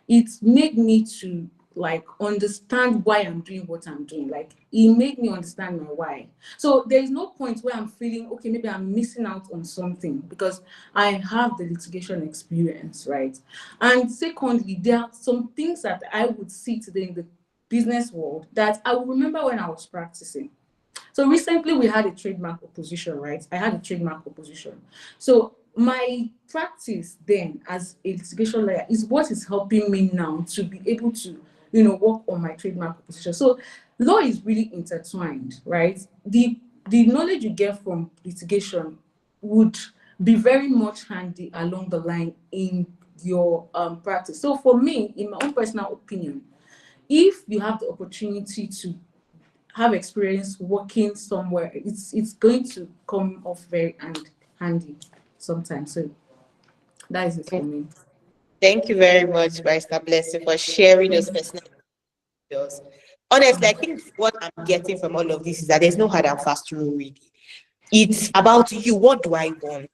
it made me to like understand why I'm doing what I'm doing. Like it made me understand my why. So there is no point where I'm feeling okay, maybe I'm missing out on something because I have the litigation experience, right? And secondly, there are some things that I would see today in the business world that I will remember when I was practicing. So recently we had a trademark opposition, right? I had a trademark opposition. So my practice then as a litigation lawyer is what is helping me now to be able to, work on my trademark opposition. So law is really intertwined, right? The knowledge you get from litigation would be very much handy along the line in your practice. So for me, in my own personal opinion, if you have the opportunity to have experience working somewhere, it's going to come off very handy sometimes. So that is it for me. Thank you very much, Barrister Blessing, for sharing those personal details. Honestly, I think what I'm getting from all of this is that there's no hard and fast rule, really. It's about you. What do I want?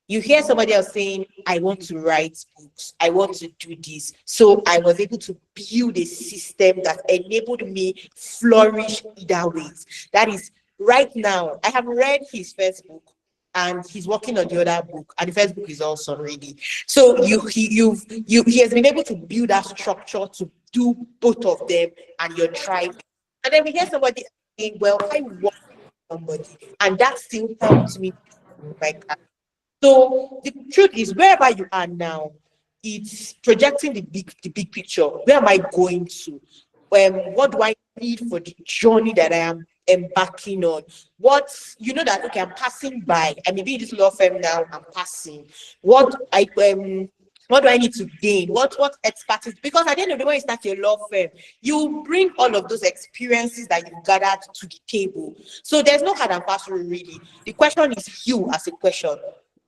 You hear somebody else saying, I want to write books, I want to do this. So I was able to build a system that enabled me flourish either ways. That is right now. I have read his first book and he's working on the other book, and the first book is also ready. So he has been able to build that structure to do both of them, and you're trying. And then we hear somebody saying, well, I work with somebody, and that still helped me like that. So the truth is, wherever you are now, it's projecting the big picture. Where am I going to? What do I need for the journey that I am embarking on? What you know that okay, I'm passing by. I may be in this law firm now. I'm passing. What do I need to gain? What expertise? Because at the end of the day, when you start your law firm, you bring all of those experiences that you've gathered to the table. So there's no hard and fast rule really. The question is you as a question.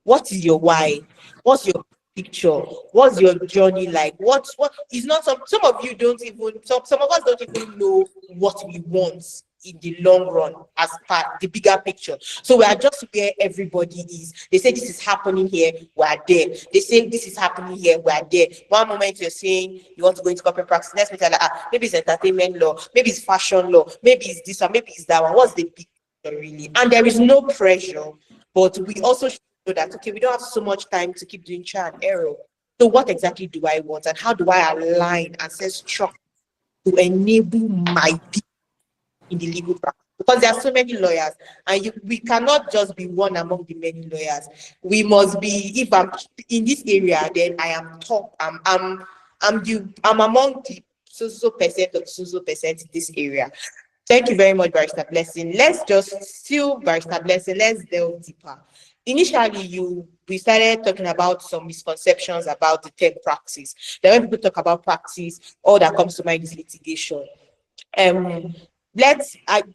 What is your why? What's your picture? What's your journey like? What is not some of you don't even some of us don't even know what we want in the long run as part the bigger picture. So we are just where everybody is. They say this is happening here, we are there. They say this is happening here, we are there. One moment you're saying you want to go into corporate practice, next minute you're like, maybe it's entertainment law, maybe it's fashion law, maybe it's this one, maybe it's that one. What's the big picture really? And there is no pressure, but we also should know that okay, we don't have so much time to keep doing trial and error. So what exactly do I want, and how do I align and set structure to enable my in the legal practice? Because there are so many lawyers, and we cannot just be one among the many lawyers. We must be. If I'm in this area, then I am top. I'm among the so percent of so percent in this area. Thank you very much, Barrister Blessing. Let's just still, Barrister Blessing, let's delve deeper. Initially, we started talking about some misconceptions about the term practice. Then when people talk about practice, all that comes to mind is litigation. Um,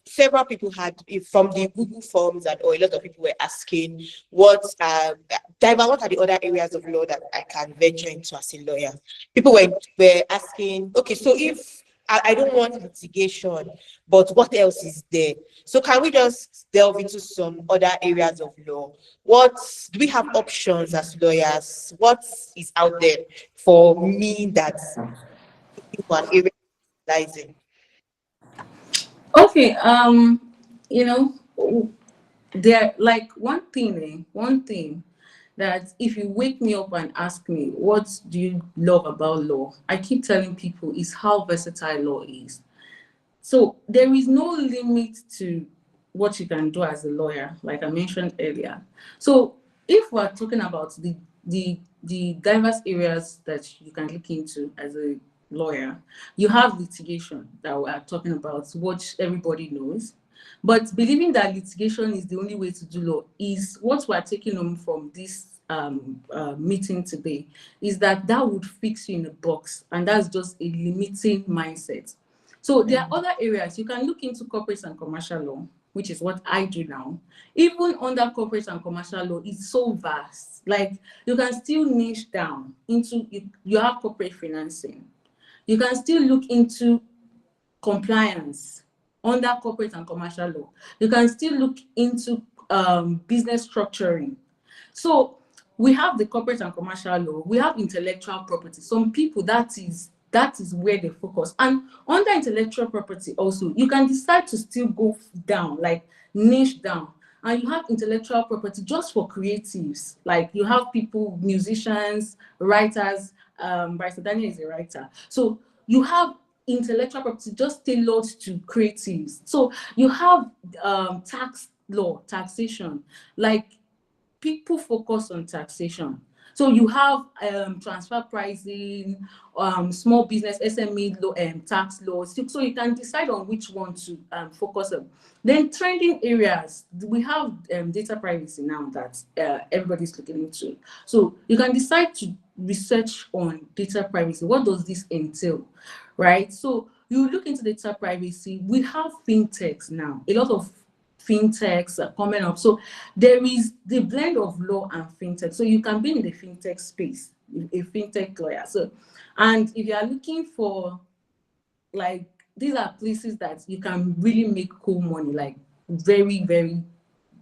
several people had from the Google forms, and or a lot of people were asking what are the other areas of law that I can venture into as a lawyer. People were asking, okay, so if I don't want litigation, but what else is there? So can we just delve into some other areas of law? What do we have options as lawyers? What is out there for me that's one area specializing? Okay, you know, there like one thing that if you wake me up and ask me what do you love about law, I keep telling people is how versatile law is. So there is no limit to what you can do as a lawyer, like I mentioned earlier. So if we're talking about the diverse areas that you can look into as a lawyer, you have litigation that we are talking about, what everybody knows. But believing that litigation is the only way to do law is what we're taking home from this meeting today, is that would fix you in a box, and that's just a limiting mindset. So there are other areas you can look into: corporate and commercial law, which is what I do now. Even under corporate and commercial law, it's so vast. Like you can still niche down into you have corporate financing. You can still look into compliance under corporate and commercial law. You can still look into business structuring. So we have the corporate and commercial law. We have intellectual property. Some people, that is where they focus. And under intellectual property also, you can decide to still go down, like niche down. And you have intellectual property just for creatives. Like you have people, musicians, writers. Barrister Daniel is a writer. So you have intellectual property just tailored to creatives. So you have tax law, taxation, like people focus on taxation. So you have transfer pricing, small business, SME law, tax laws. So you can decide on which one to focus on. Then trending areas, we have data privacy now that everybody's looking into. So you can decide to research on data privacy. What does this entail, right? So you look into data privacy. We have fintechs now. A lot of fintechs are coming up. So there is the blend of law and fintech. So you can be in the fintech space, a fintech lawyer. So, and if you are looking for, like, these are places that you can really make cool money, like very, very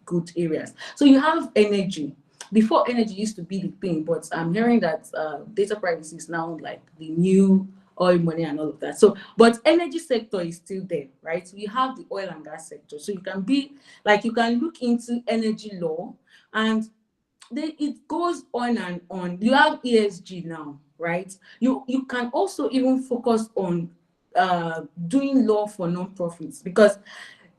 good areas. So you have energy. Before, energy used to be the thing, but I'm hearing that data privacy is now like the new oil money and all of that. So, but energy sector is still there, right? We have the oil and gas sector. So you can be like, you can look into energy law, and then it goes on and on. You have ESG now, right? You can also even focus on doing law for non-profits, because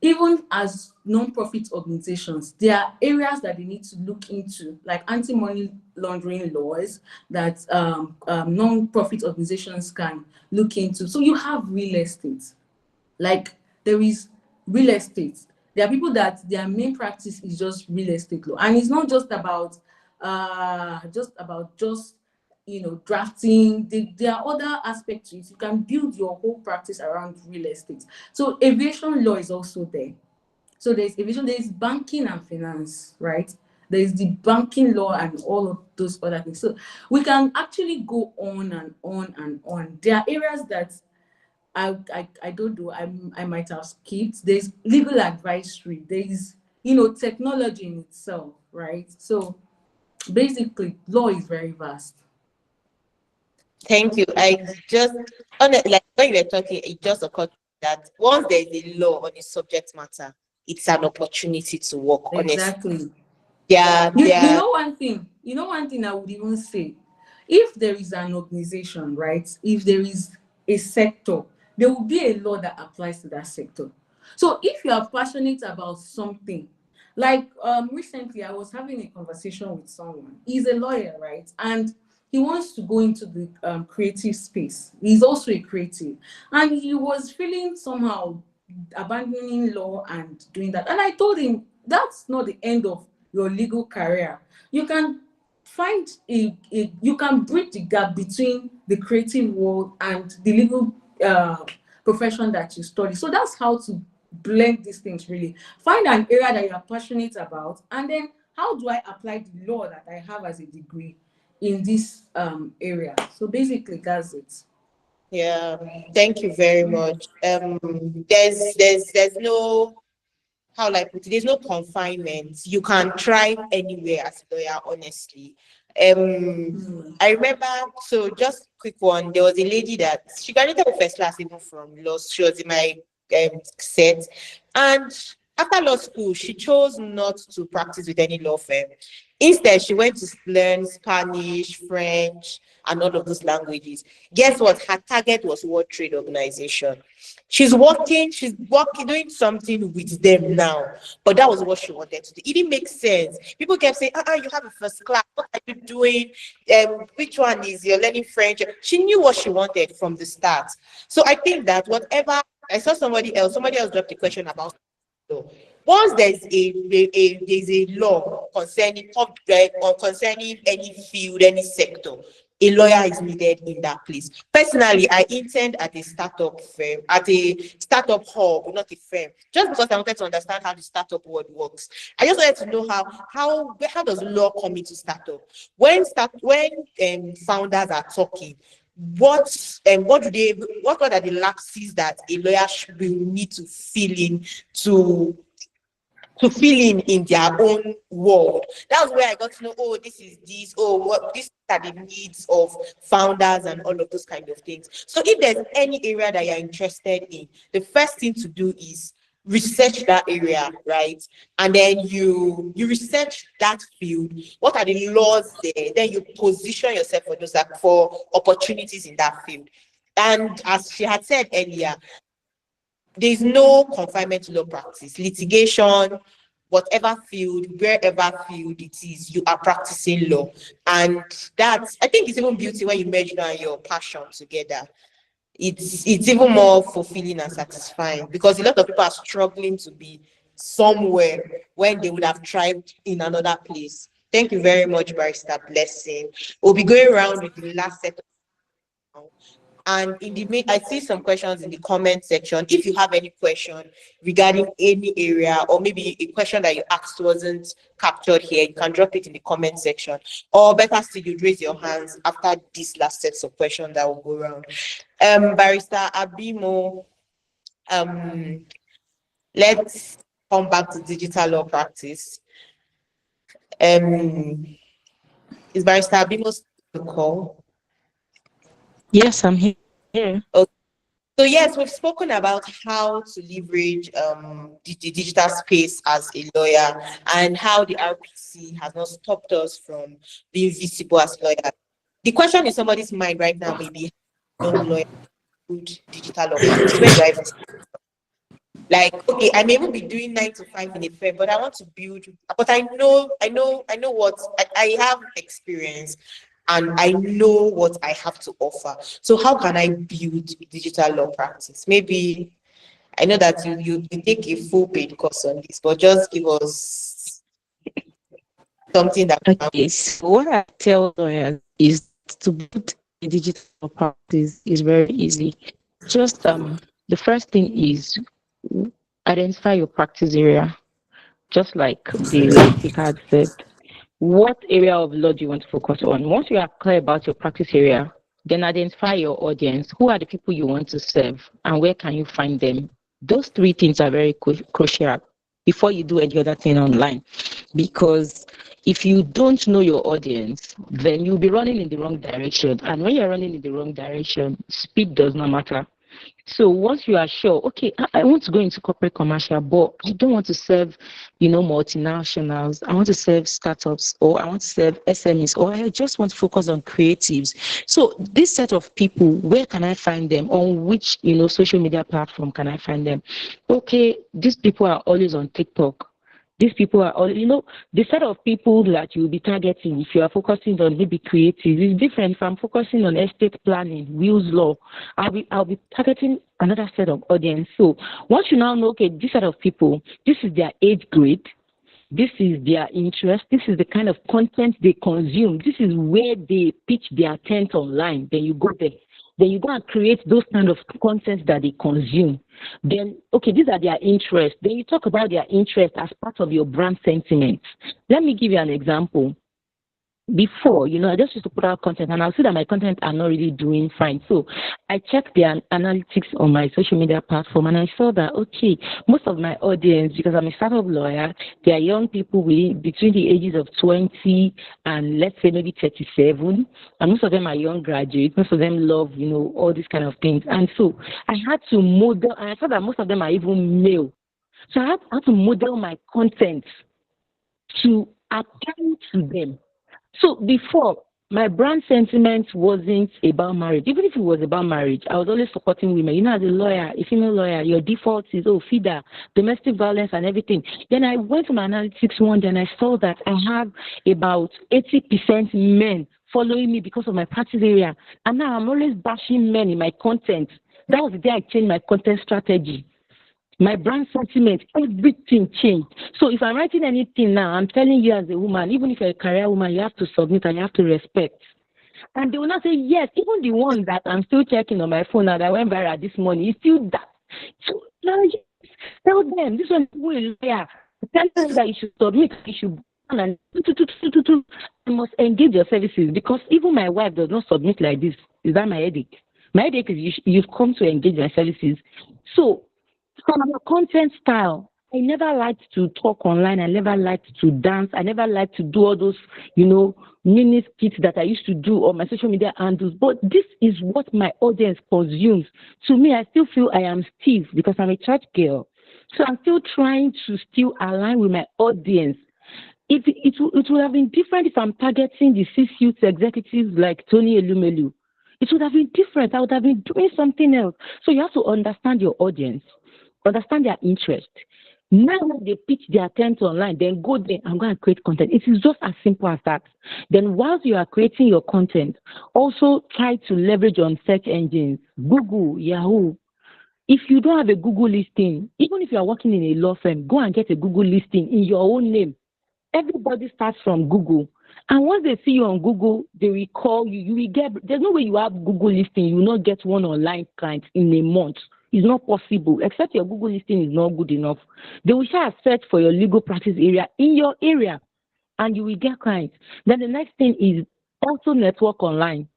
even as non-profit organizations, there are areas that they need to look into, like anti-money laundering laws that non-profit organizations can look into. So you have real estate. Like there is real estate. There are people that their main practice is just real estate law, and it's not just about just drafting. There are other aspects to it. You can build your whole practice around real estate. So aviation law is also there. So there's aviation, there's banking and finance, right? There's the banking law and all of those other things. So we can actually go on and on and on. There are areas that I don't know. I might have skipped. There's legal advisory. There is, technology in itself, right? So basically, law is very vast. Thank you. I just, like when you were talking, it just occurred to me that once there is a law on a subject matter, it's an opportunity to work. Honestly, Exactly. yeah, You yeah. know one thing. I would even say, if there is an organization, right? If there is a sector, there will be a law that applies to that sector. So if you are passionate about something, like recently I was having a conversation with someone. He's a lawyer, right? And he wants to go into the creative space. He's also a creative, and he was feeling somehow abandoning law and doing that. And I told him that's not the end of your legal career. You can find you can bridge the gap between the creative world and the legal profession that you study. So that's how to blend these things really. Find an area that you are passionate about, and then how do I apply the law that I have as a degree in this area? So basically, that's it. Yeah, thank you very much. There's no, how will I put it? There's no confinement. You can thrive anywhere as a lawyer, honestly. Hmm. I remember, so just quick one, there was a lady that she graduated with first class even from law. She was in my set. And after law school, she chose not to practice with any law firm. Instead, she went to learn Spanish, French, and all of those languages. Guess what? Her target was World Trade Organization. She's working, doing something with them now. But that was what she wanted to do. It didn't make sense. People kept saying, you have a first class. What are you doing? Which one is you're learning French? She knew what she wanted from the start. So I think that whatever I saw somebody else dropped a question about law. Once there's a law concerning any field, any sector, a lawyer is needed in that place. Personally, I interned at a startup firm, at a startup hub, not a firm, just because I wanted to understand how the startup world works. I just wanted to know how does law come into startup? When founders are talking, what are the lapses that a lawyer will need to to fill in their own world. That was where I got to know, these are the needs of founders and all of those kind of things. So if there's any area that you're interested in, the first thing to do is research that area, right? And then you research that field. What are the laws there? Then you position yourself for those, like, for opportunities in that field. And as she had said earlier, there is no confinement to law practice, litigation, whatever field, wherever field it is, you are practicing law. And that's, I think it's even beauty when you merge down your passion together. It's even more fulfilling and satisfying, because a lot of people are struggling to be somewhere when they would have thrived in another place. Thank you very much, Barrister Blessing. We'll be going around with the last set of, and in the I see some questions in the comment section. If you have any question regarding any area, or maybe a question that you asked wasn't captured here, you can drop it in the comment section. Or better still, you raise your hands after this last set of questions that will go around. Barrister Abimo, um, let's come back to digital law practice. Um, is Barrister Abimo still on the call? Yes, I'm here. Okay. So yes, we've spoken about how to leverage the digital space as a lawyer, and how the RPC has not stopped us from being visible as lawyers. The question in somebody's mind right now may be, young lawyer, good digital law practice. Where do I even start? Like, okay, I may even be doing 9 to 5 in a firm, but I want to build. But I know what I have experience, and I know what I have to offer. So how can I build digital law practice? Maybe I know that you take a full paid course on this, but just give us something that we can. Okay, so what I tell lawyers is to build a digital practice is very easy. Just the first thing is identify your practice area, just like the last speaker had said. What area of law do you want to focus on? Once you are clear about your practice area, Then identify your audience. Who are the people you want to serve, and where can you find them? Those three things are very crucial before you do any other thing online. Because if you don't know your audience, then you'll be running in the wrong direction. And when you're running in the wrong direction, speed does not matter. So once you are sure, okay, I want to go into corporate commercial, but I don't want to serve, multinationals. I want to serve startups, or I want to serve SMEs, or I just want to focus on creatives. So this set of people, where can I find them? On which, social media platform can I find them? Okay, these people are always on TikTok. These people are all, the set of people that you'll be targeting if you are focusing on maybe creative is different. If I'm focusing on estate planning, wills law, I'll be targeting another set of audience. So once you now know, okay, this set of people, this is their age grade, this is their interest, this is the kind of content they consume, this is where they pitch their tent online, then you go there. Then you go and create those kind of content that they consume. Then, okay, these are their interests. Then you talk about their interest as part of your brand sentiment. Let me give you an example. Before, I just used to put out content, and I'll see that my content are not really doing fine. So I checked the analytics on my social media platform, and I saw that, okay, most of my audience, because I'm a startup lawyer, they are young people between the ages of 20 and let's say maybe 37. And most of them are young graduates. Most of them love, all these kind of things. And so I had to model, and I saw that most of them are even male. So I had to model my content to appeal to them. So before, my brand sentiment wasn't about marriage. Even if it was about marriage, I was always supporting women. As a lawyer, a female lawyer, your default is, FIDA, domestic violence and everything. Then I went to my analytics one day and I saw that I have about 80% men following me because of my practice area. And now I'm always bashing men in my content. That was the day I changed my content strategy. My brand sentiment, everything changed. So if I'm writing anything now, I'm telling you as a woman, even if you're a career woman, you have to submit and you have to respect. And they will not say, yes, even the one that I'm still checking on my phone and I went viral this morning, is still that. So now, yes, tell them, this one will yeah. Tell them that you should submit, you should and you must engage your services, because even my wife does not submit like this. Is that my headache? My headache is you've come to engage my services. So from your content style, I never liked to talk online. I never liked to dance. I never liked to do all those, mini skits that I used to do on my social media handles. But this is what my audience consumes. To me, I still feel I am stiff because I'm a church girl. So I'm still trying to still align with my audience. It would have been different if I'm targeting the C-suite executives like Tony Elumelu. It would have been different. I would have been doing something else. So you have to understand your audience. Understand their interest. Now when they pitch their tent online, then go there and go and create content. It is just as simple as that. Then whilst you are creating your content, also try to leverage on search engines, Google, Yahoo. If you don't have a Google listing, even if you are working in a law firm, go and get a Google listing in your own name. Everybody starts from Google. And once they see you on Google, they will call you. You will get, there's no way you have Google listing, you will not get one online client in a month. It's not possible, except your Google listing is not good enough. They will share a search for your legal practice area in your area, and you will get clients. Then the next thing is also network online.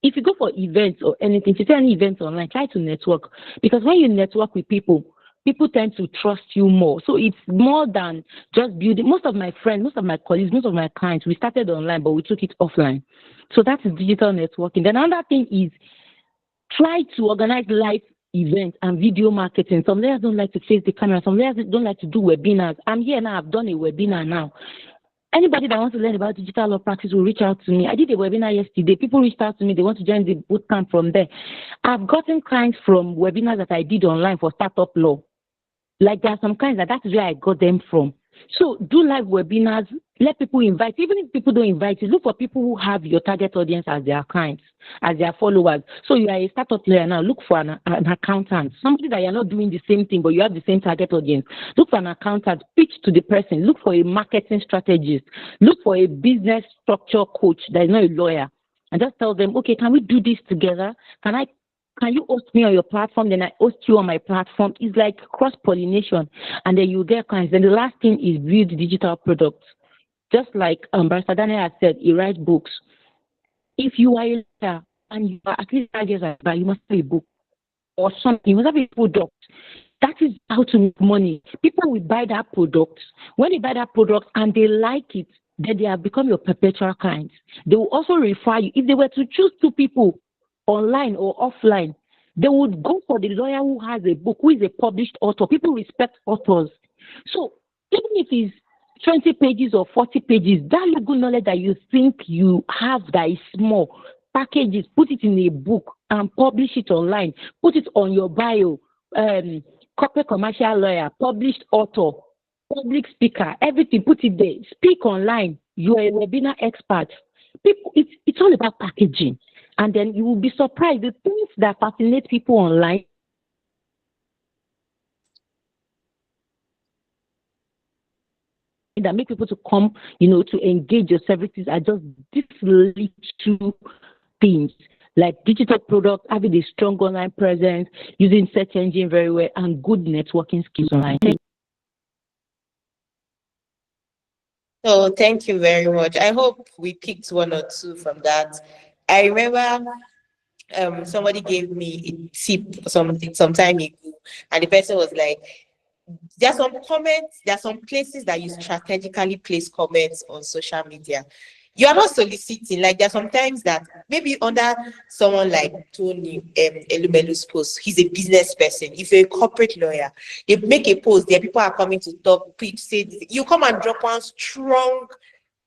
If you go for events or anything, if you see any events online, try to network. Because when you network with people, people tend to trust you more. So it's more than just building. Most of my friends, most of my colleagues, most of my clients, we started online, but we took it offline. So that is digital networking. Then another thing is try to organize live events and video marketing. Some layers don't like to face the camera. Some layers don't like to do webinars. I'm here now. I've done a webinar now. Anybody that wants to learn about digital law practice will reach out to me. I did a webinar yesterday. People reached out to me. They want to join the bootcamp from there. I've gotten clients from webinars that I did online for startup law. Like there are some kinds that's where I got them from. So do live webinars, let people invite. Even if people don't invite you, look for people who have your target audience as their clients, as their followers. So you are a startup player now, look for an accountant, somebody that you're not doing the same thing, but you have the same target audience. Look for an accountant, pitch to the person, look for a marketing strategist, look for a business structure coach that is not a lawyer, and just tell them, okay, can we do this together? Can you host me on your platform? Then I host you on my platform. It's like cross-pollination. And then you get clients. Then the last thing is build digital products. Just like Barrister Daniel has said, he writes books. If you are a lawyer and you are at least 5 years but you must have a book or something, you must have a product. That is how to make money. People will buy that product. When they buy that product and they like it, then they have become your perpetual clients. They will also refer you. If they were to choose two people, online or offline, they would go for the lawyer who has a book, who is a published author. People respect authors. So even if it's 20 pages or 40 pages, that legal knowledge that you think you have that is small, package it, put it in a book and publish it online. Put it on your bio. Corporate commercial lawyer, published author, public speaker, everything, put it there. Speak online. You're a webinar expert. People, it's all about packaging. And then you will be surprised. The things that fascinate people online that make people to come, to engage your services are just these little things like digital products, having a strong online presence, using search engine very well, and good networking skills online. So thank you very much. I hope we picked one or two from that. I remember somebody gave me a tip some time ago, and the person was like, there are some comments, there are some places that you strategically place comments on social media. You are not soliciting. Like there are sometimes that maybe under someone like Tony Elumelu's post, he's a business person. If you're a corporate lawyer, they make a post, there people are coming to talk, pitch, say this. You come and drop one strong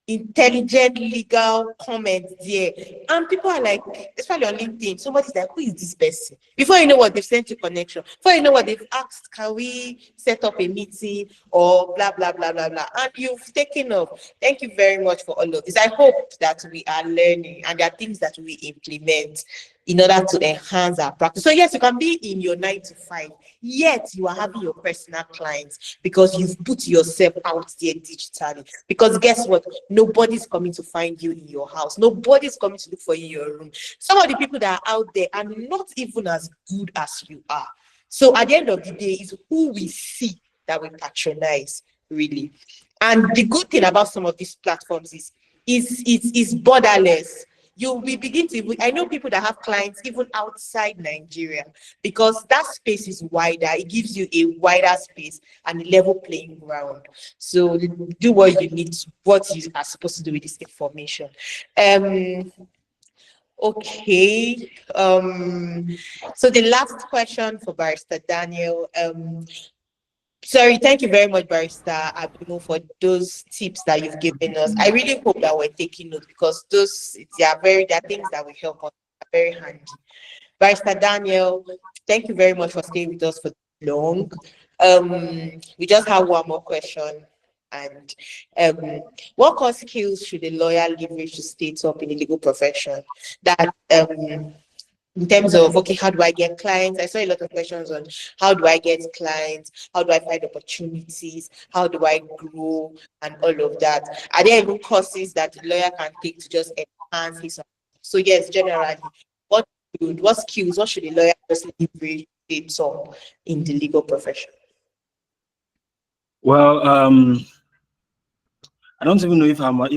intelligent legal comment there, and people are like, especially on LinkedIn, somebody's like, who is this person? Before you know what, they've sent you connection. Before you know what, they've asked, can we set up a meeting or blah blah blah blah blah, and you've taken off. Thank you very much for all of this. I hope that we are learning and there are things that we implement in order to enhance our practice. So yes, you can be in your 9 to 5, yet you are having your personal clients because you've put yourself out there digitally. Because guess what? Nobody's coming to find you in your house. Nobody's coming to look for you in your room. Some of the people that are out there are not even as good as you are. So at the end of the day, it's who we see that we patronize, really. And the good thing about some of these platforms is borderless. You will begin to, I know people that have clients even outside Nigeria, because that space is wider. It gives you a wider space and a level playing ground. So do what you need to, what you are supposed to do with this information. Okay. So the last question for Barrister Daniel. Sorry, thank you very much, Barrister Abimu, for those tips that you've given us. I really hope that we're taking notes, because they are things that will help us, very handy. Barrister Daniel, thank you very much for staying with us for long. We just have one more question. And what core skills should a lawyer leverage to stay up in the legal profession? That in terms of, okay, how do I get clients? I saw a lot of questions on how do I get clients? How do I find opportunities? How do I grow? And all of that. Are there even courses that the lawyer can take to just enhance his? So yes, generally, what skills, what should a lawyer just leverage to stay up in the legal profession? Well, I don't even know if I'm at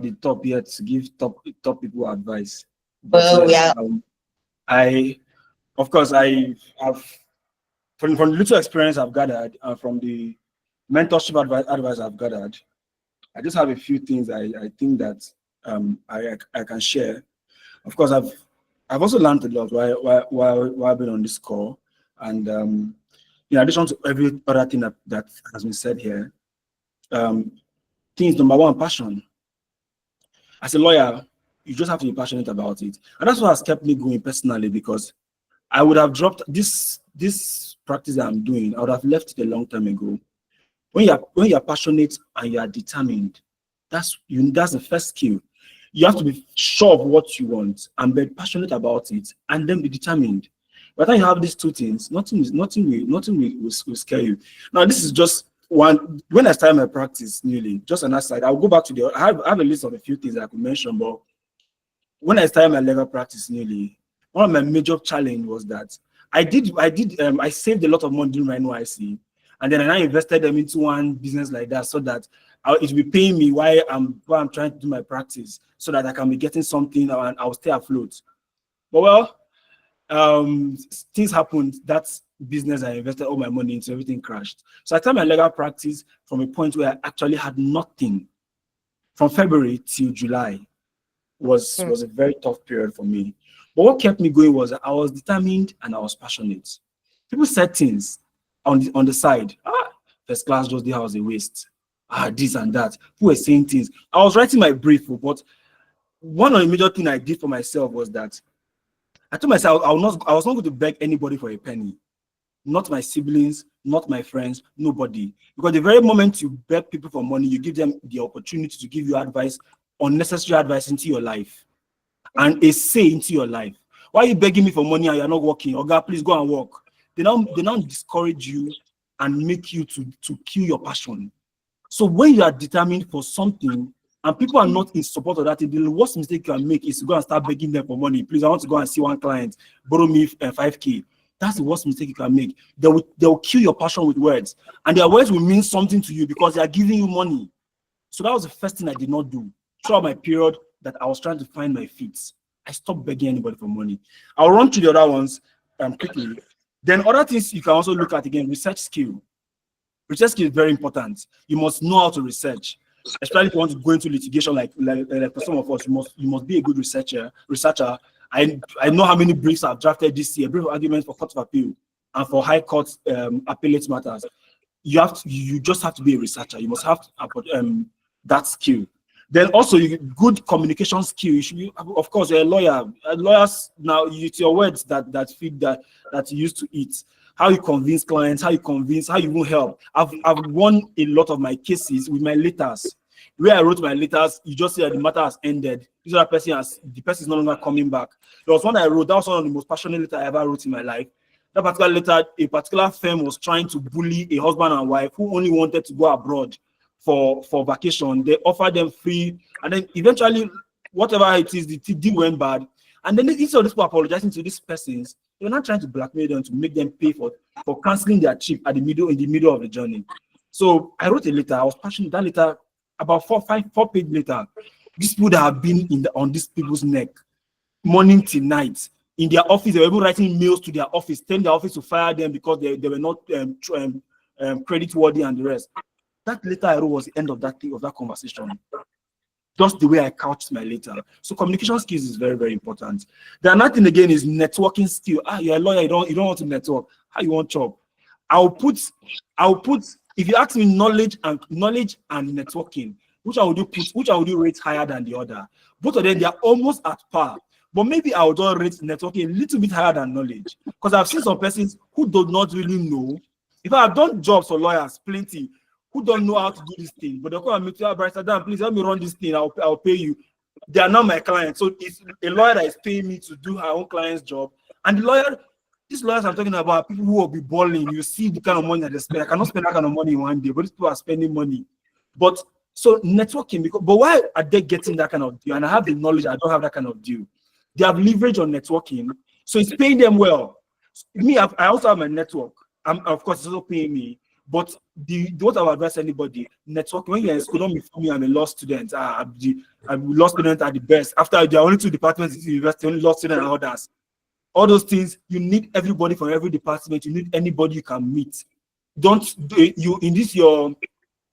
the top yet to give top people advice. But Well, yes, yeah. Of course, I have from the little experience I've gathered, from the mentorship advice I've gathered. I just have a few things I think that I can share. Of course, I've also learned a lot while being on this call, and in addition to every other thing that has been said here, things number one, passion. As a lawyer, you just have to be passionate about it, and that's what has kept me going personally, because I would have dropped this practice that I'm doing. I would have left it a long time ago. When you're passionate and you are determined, that's the first skill. You have to be sure of what you want and be passionate about it, and then be determined. By the time you have these two things, nothing will scare you. Now, this is just one. When I started my practice newly, just an aside, I'll go back to I have a list of a few things I could mention, but when I started my legal practice newly, one of my major challenge was that I saved a lot of money during my NYC, and then I invested them into one business like that, so that it will be paying me while I'm trying to do my practice so that I can be getting something and I'll stay afloat. But well, things happened. That business I invested all my money into, everything crashed. So I started my legal practice from a point where I actually had nothing. From February till July was a very tough period for me. But what kept me going was that I was determined and I was passionate. People said things on the side. First class just the house a waste. This and that. People were saying things. I was writing my brief, but one of the major things I did for myself was that I told myself I was not going to beg anybody for a penny. Not my siblings, not my friends, nobody. Because the very moment you beg people for money, you give them the opportunity to give you advice, unnecessary advice into your life, and a say into your life. Why are you begging me for money and you're not working? Oh God, please go and work. They now discourage you and make you to kill your passion. So when you are determined for something and people are not in support of that, the worst mistake you can make is to go and start begging them for money. Please, I want to go and see one client, borrow me 5K. That's the worst mistake you can make. They will kill your passion with words, and their words will mean something to you because they are giving you money. So that was the first thing I did not do throughout my period that I was trying to find my feet. I stopped begging anybody for money. I'll run through the other ones quickly. Then other things you can also look at again, research skill. Research skill is very important. You must know how to research, especially if you want to go into litigation like for some of us. You must be a good researcher. I know how many briefs I've drafted this year, brief arguments for Court of Appeal and for High Court appellate matters. You just have to be a researcher. You must have that skill. Then also good communication skill. You should be, of course, you're a lawyer. Lawyers now, it's your words that feed that you used to eat. How you convince clients, how you even help. I've won a lot of my cases with my letters. Where I wrote my letters, you just say that the matter has ended. The person is no longer coming back. There was one I wrote, that was one of the most passionate letters I ever wrote in my life. That particular letter, a particular firm was trying to bully a husband and wife who only wanted to go abroad for vacation. They offered them free, and then eventually, whatever it is, the deal went bad. And then instead of these people apologizing to these persons, they were not trying to blackmail them to make them pay for canceling their trip in the middle of the journey. So I wrote a letter. I was passionate. That letter, about 4-5 pages later, these people that have been on these people's neck, morning till night, in their office, they were even writing mails to their office, telling their office to fire them because they were not credit worthy and the rest. That letter I wrote was the end of that conversation. Just the way I couched my letter. So communication skills is very, very important. The another thing again is networking skill. You're a lawyer, you don't want to network. How you want job? I'll put. If you ask me knowledge and networking, which I would you rate higher than the other? Both of them, they are almost at par. But maybe I would rate networking a little bit higher than knowledge. Because I've seen some persons who do not really know. If I've done jobs for lawyers, plenty, who don't know how to do this thing, but they'll come and meet you, Barrister Dan, please help me run this thing, I'll pay you. They are not my clients. So it's a lawyer that is paying me to do her own client's job. And these lawyers I'm talking about, people who will be balling. You see the kind of money that they spend. I cannot spend that kind of money in one day, but these people are spending money. But so networking, but why are they getting that kind of deal? And I have the knowledge, I don't have that kind of deal. They have leverage on networking, so it's paying them well. Me, I also have my network. Of course, it's also paying me. But what I would advise anybody, networking, when you're in school, don't be for me, I'm a law student. I'm law student at the best. After there are only 2 departments in the university, only law student and others. All those things, you need everybody from every department. You need anybody you can meet. In this your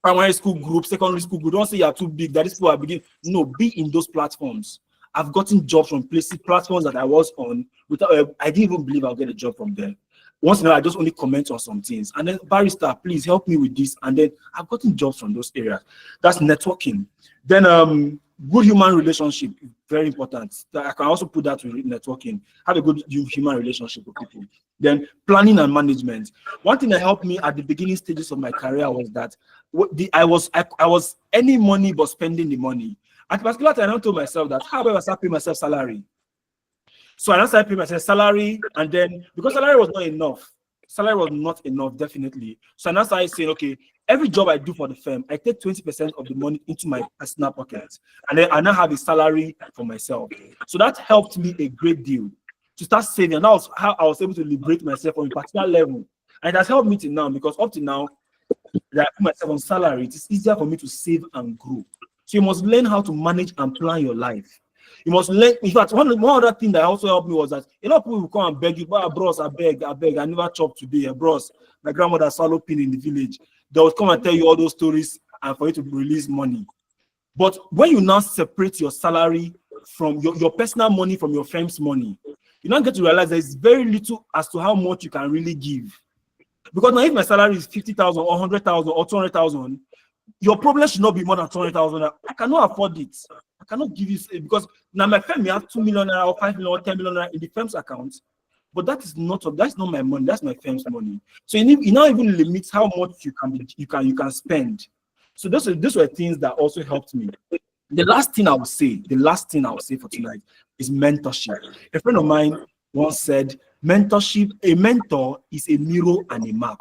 primary school group, secondary school group, don't say you're too big, that these people are beginning. No, be in those platforms. I've gotten jobs from platforms that I was on without, I didn't even believe I'll get a job from there. Once in a while, I just only comment on some things. And then, barrister, please help me with this. And then I've gotten jobs from those areas. That's networking. Then good human relationship is very important. I can also put that with networking. Have a good human relationship with people. Then planning and management. One thing that helped me at the beginning stages of my career was that I was earning money but spending the money. At a particular time, I told myself that how about I start paying myself salary? So I started paying myself salary, and then because salary was not enough, definitely. So I started saying, okay, every job I do for the firm, I take 20% of the money into my personal pocket, and then I now have a salary for myself. So that helped me a great deal to start saving. And that was how I was able to liberate myself from a particular level, and it has helped me till now, because up to now, that I put myself on salary, it is easier for me to save and grow. So you must learn how to manage and plan your life. You must learn. In fact, one other thing that also helped me was that a lot of people will come and beg you, "Ah, bros, I beg, I never chop today. Bros, my grandmother swallow pin in the village." They will come and tell you all those stories and for you to release money. But when you now separate your salary from your personal money from your firm's money, you now get to realize there is very little as to how much you can really give. Because now if my salary is 50,000 or 100,000 or 200,000, your problem should not be more than 200,000. I cannot afford it. I cannot give you, because now my firm may have 2 million naira or 5 million or 10 million naira in the firm's account, but that's not my money. That's my firm's money. So you now even limit how much you can spend. So those were things that also helped me. The last thing I will say for tonight is mentorship. A friend of mine once said, mentorship, a mentor is a mirror and a map.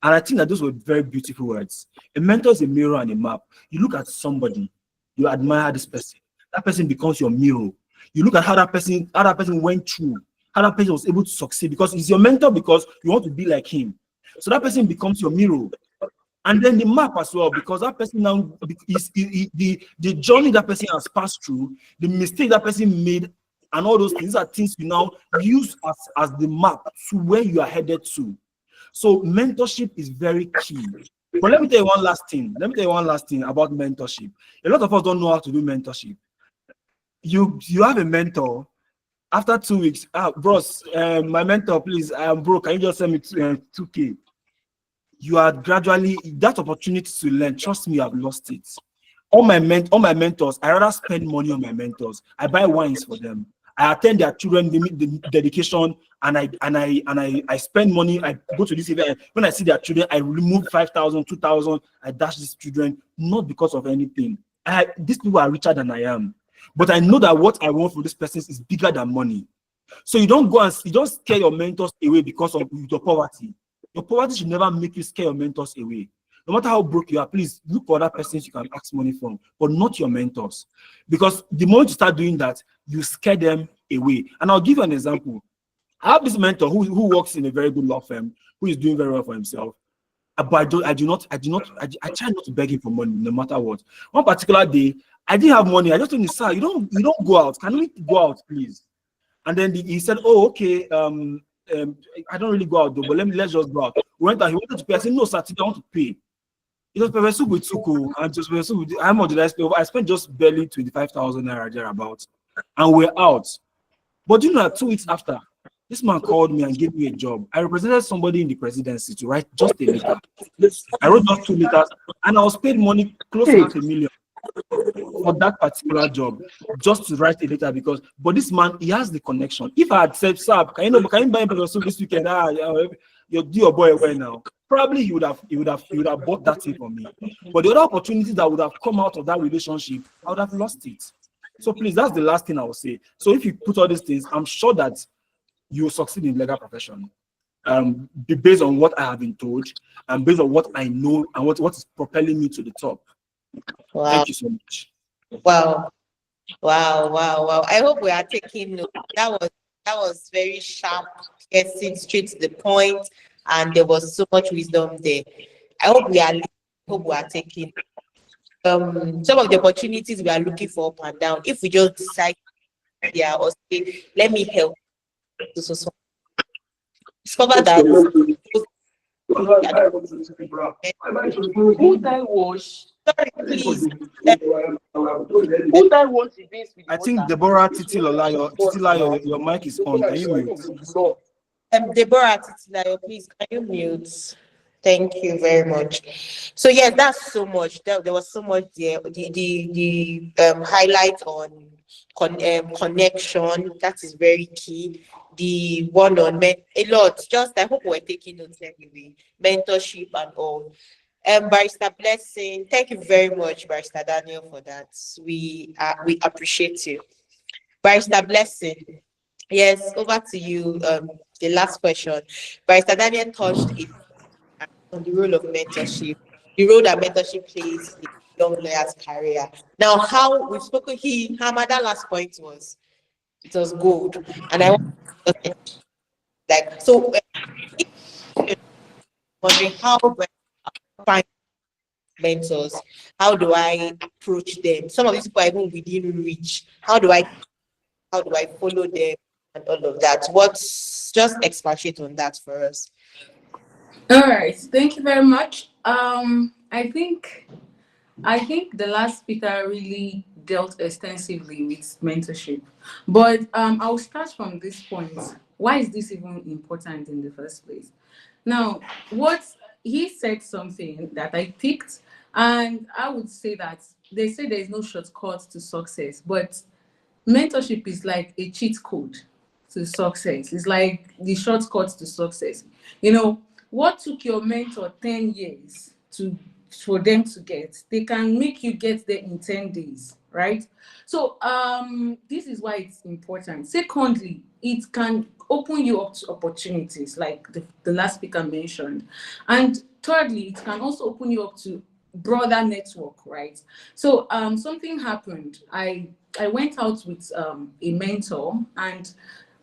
And I think that those were very beautiful words. A mentor is a mirror and a map. You look at somebody, you admire this person. That person becomes your mirror. You look at how that person went through, how that person was able to succeed, because he's your mentor because you want to be like him. So that person becomes your mirror. And then the map as well, because that person now is the journey that person has passed through, the mistake that person made, and all those things are things you now use as the map to where you are headed to. So mentorship is very key. But let me tell you one last thing. About mentorship. A lot of us don't know how to do mentorship. You have a mentor. After 2 weeks, bros, my mentor, please, I am broke. Can you just send me 2K? You are gradually, that opportunity to learn, trust me, I've lost it. All my mentors, I rather spend money on my mentors. I buy wines for them. I attend their children the dedication, and I spend money. I go to this event. When I see their children, I remove 5,000, 2,000. I dash these children, not because of anything. These people are richer than I am, but I know that what I want for this person is bigger than money. So you don't scare your mentors away because of your poverty. Your poverty should never make you scare your mentors away. No matter how broke you are, please look for other persons you can ask money from, but not your mentors. Because the moment you start doing that, you scare them away. And I'll give you an example. I have this mentor who works in a very good law firm, who is doing very well for himself. But I try not to beg him for money, no matter what. One particular day, I didn't have money. I just told him, "Sir, you don't go out. Can we go out, please?" And then he said, "Oh, okay. I don't really go out though, but let's just go out." We went out. He wanted to pay. I said, "No, sir, today I want to pay." It was pepper soup with Tuko, and just pepper soup with, how much did I spend? I spent just barely 25,000 naira thereabouts, and we're out. But you know that 2 weeks after, this man called me and gave me a job. I represented somebody in the presidency to write just a letter. I wrote just 2 letters, and I was paid money close to 500,000 for that particular job, just to write a letter. But this man, he has the connection. If I had said, "Sir, can you buy pepper soup this weekend? You do your boy away now." Probably he would have bought that thing from me. But the other opportunities that would have come out of that relationship, I would have lost it. So please, that's the last thing I will say. So if you put all these things, I'm sure that you will succeed in the legal profession. Based on what I have been told, and based on what I know, and what is propelling me to the top. Wow. Thank you so much. Wow. Wow. I hope we are taking note. That was very sharp, piercing, straight to the point, and there was so much wisdom there. I hope we are taking some of the opportunities we are looking for up and down. If we just decide, yeah, or say, "Let me help," so discover that Who I wash? sorry, please. Who I wash against with I think water? Deborah Titilayo, your mic is on. Can you mute? Deborah Titilayo, please, can you mute? Thank you very much. So yes, that's so much. There was so much there. The highlight on connection, that is very key. The one on a lot. Just I hope we're taking notes anyway. Mentorship and all. Barrister Blessing, thank you very much, Barrister Daniel, for that. We appreciate you. Barrister Blessing, yes, over to you. The last question. Barrister Daniel touched it on the role of mentorship, the role that mentorship plays in young lawyer's career. Now, how we've spoken, that last point was it was gold, and I want to like so. Wondering how find mentors? How do I approach them? Some of these people are even within reach. How do I follow them and all of that? What's just expatiate on that for us? All right, thank you very much. I think the last speaker really dealt extensively with mentorship, but I'll start from this point. Why is this even important in the first place? Now, what he said something that I picked, and I would say that they say there is no shortcut to success, but mentorship is like a cheat code to success. It's like the shortcut to success. What took your mentor 10 years to for them to get, they can make you get there in 10 days, right? So this is why it's important. Secondly, it can open you up to opportunities like the last speaker mentioned. And thirdly, it can also open you up to broader network, right? So something happened. I went out with a mentor, and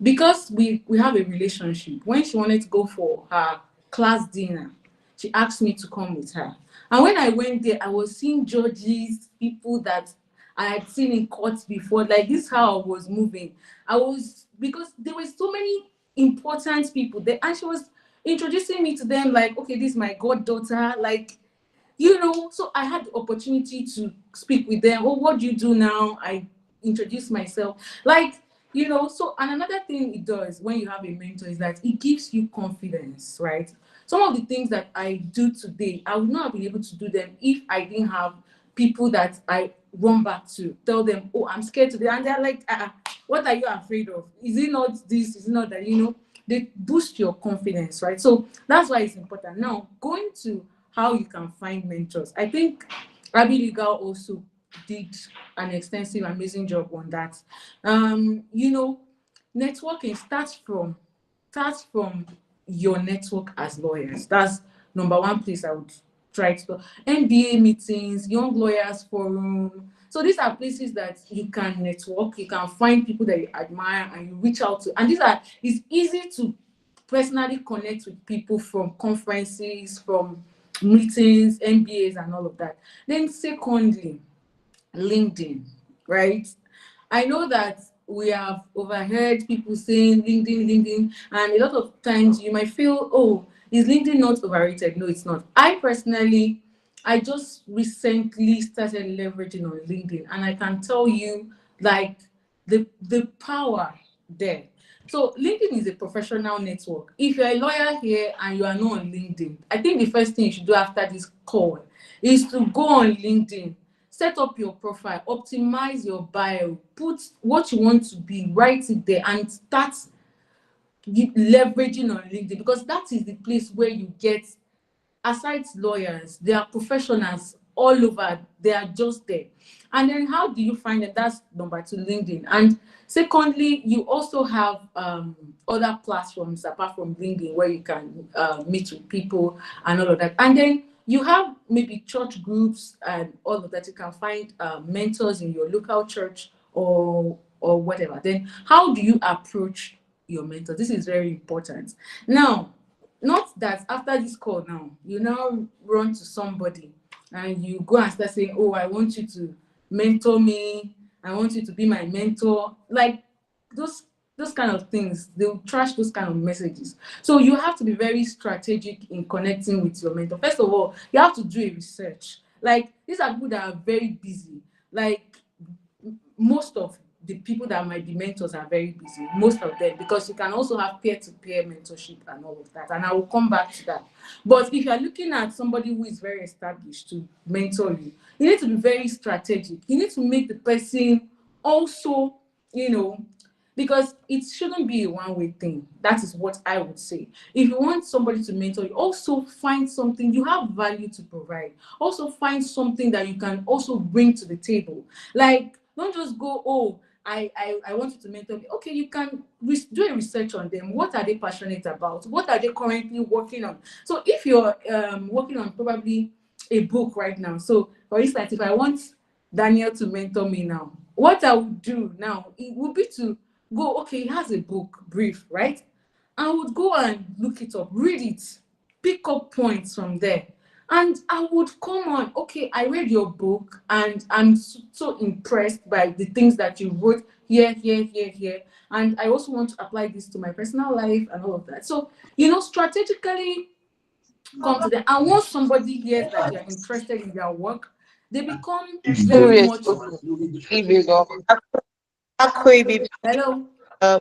because we have a relationship, when she wanted to go for her class dinner, she asked me to come with her. And when I went there, I was seeing judges, people that I had seen in court before. Like, this is how I was moving. Because there were so many important people there, and she was introducing me to them, like, okay, this is my goddaughter, like, so I had the opportunity to speak with them. Oh, what do you do now? I introduced myself. Like, so, and another thing it does when you have a mentor is that it gives you confidence, right? Some of the things that I do today, I would not have been able to do them if I didn't have people that I run back to, tell them, oh, I'm scared today. And they're like, what are you afraid of? Is it not this? Is it not that? They boost your confidence, right? So that's why it's important. Now, going to how you can find mentors. I think Abby Legal also did an extensive, amazing job on that. Networking starts from your network as lawyers. That's number one place I would try to go. MBA meetings, Young Lawyers Forum. So these are places that you can network, you can find people that you admire and you reach out to. And it's easy to personally connect with people from conferences, from meetings, MBAs, and all of that. Then secondly, LinkedIn, right? I know that we have overheard people saying LinkedIn, and a lot of times you might feel, oh, is LinkedIn not overrated? No, it's not. I just recently started leveraging on LinkedIn, and I can tell you, like, the power there. So LinkedIn is a professional network. If you're a lawyer here and you are not on LinkedIn, I think the first thing you should do after this call is to go on LinkedIn, set up your profile, optimize your bio, put what you want to be, write it there, and start leveraging on LinkedIn, because that is the place where you get, aside lawyers, there are professionals all over. They are just there. And then how do you find them? That's number two, LinkedIn. And secondly, you also have other platforms apart from LinkedIn where you can meet with people and all of that. And then you have maybe church groups and all of that. You can find mentors in your local church or whatever. Then how do you approach your mentor? This is very important. Now, not that after this call now, you now run to somebody and you go and start saying, oh, I want you to mentor me. I want you to be my mentor. Like, those kind of things, they'll trash those kind of messages. So you have to be very strategic in connecting with your mentor. First of all, you have to do a research. Like, these are people that are very busy. Like, most of the people that might be mentors are very busy, most of them, because you can also have peer-to-peer mentorship and all of that. And I will come back to that. But if you're looking at somebody who is very established to mentor you, you need to be very strategic. You need to make the person also, because it shouldn't be a one-way thing. That is what I would say. If you want somebody to mentor you, also find something you have value to provide. Also find something that you can also bring to the table. Like, don't just go, oh, I want you to mentor me. Okay, you can do a research on them. What are they passionate about? What are they currently working on? So if you're working on probably a book right now, so for instance, if I want Daniel to mentor me now, what I would do now, it would be to go, okay, he has a book, brief, right? I would go and look it up, read it, pick up points from there, And I would come on, okay, I read your book and I'm so impressed by the things that you wrote here, here, here, here. And I also want to apply this to my personal life and all of that. So, strategically come to them. And once somebody hears that you're interested in their work, they become very Serious. much, Akwe, hello,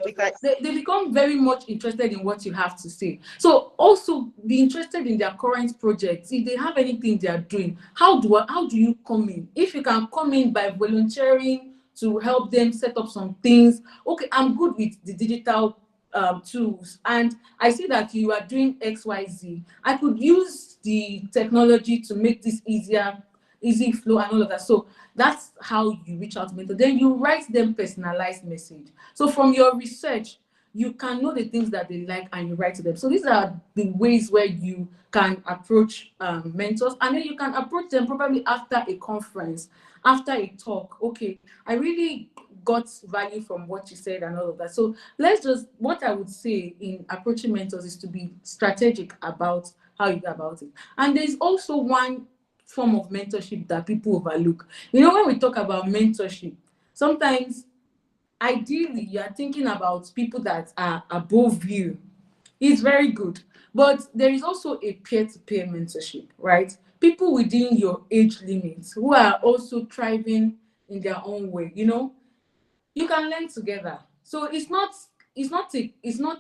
we can. they become very much interested in what you have to say. So also be interested in their current projects. If they have anything they are doing, how do you come in? If you can come in by volunteering to help them set up some things, okay, I'm good with the digital tools, and I see that you are doing XYZ. I could use the technology to make this easier, easy flow and all of that. So that's how you reach out to mentor. Then you write them personalized message. So from your research, you can know the things that they like and you write to them. So these are the ways where you can approach mentors, and then you can approach them probably after a conference, after a talk. Okay, I really got value from what you said and all of that. So what I would say in approaching mentors is to be strategic about how you go about it. And there's also one form of mentorship that people overlook. When we talk about mentorship, sometimes ideally you are thinking about people that are above you. It's very good, but there is also a peer-to-peer mentorship, right? People within your age limits who are also thriving in their own way. You can learn together. So it's not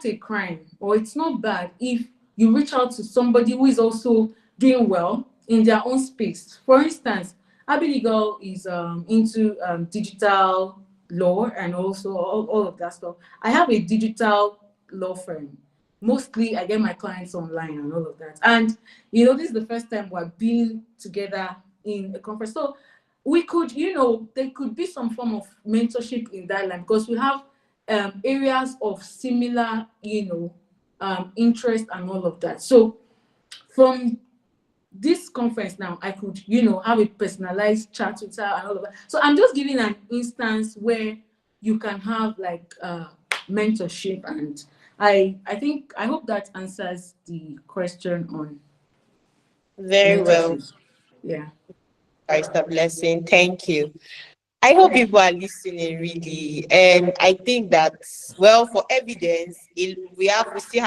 a crime, or it's not bad if you reach out to somebody who is also doing well in their own space. For instance, Abigail is into digital law and also all of that stuff. I have a digital law firm. Mostly I get my clients online and all of that. And this is the first time we're being together in a conference. So we could, there could be some form of mentorship in that line, because we have areas of similar, interest and all of that. So from this conference now, I could, have a personalized chat with her and all of that. So I'm just giving an instance where you can have like mentorship, and I hope that answers the question on Very well, mentorship. Yeah. Barrister Blessing. Thank you. I hope people are listening really, and I think that, well, for evidence, we still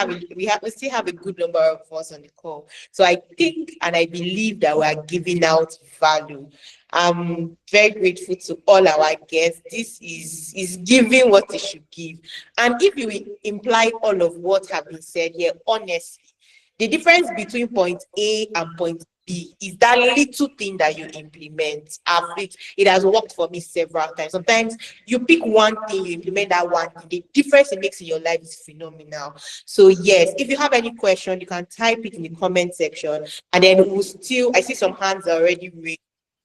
have a good number of us on the call. So I think and I believe that we are giving out value. I'm very grateful to all our guests. This is giving what it should give, and if you imply all of what have been said here, honestly, the difference between point A and point B is that little thing that you implement. It has worked for me several times. Sometimes you pick one thing, you implement that one thing. The difference it makes in your life is phenomenal. So yes, if you have any question, you can type it in the comment section, and then I see some hands are already raised.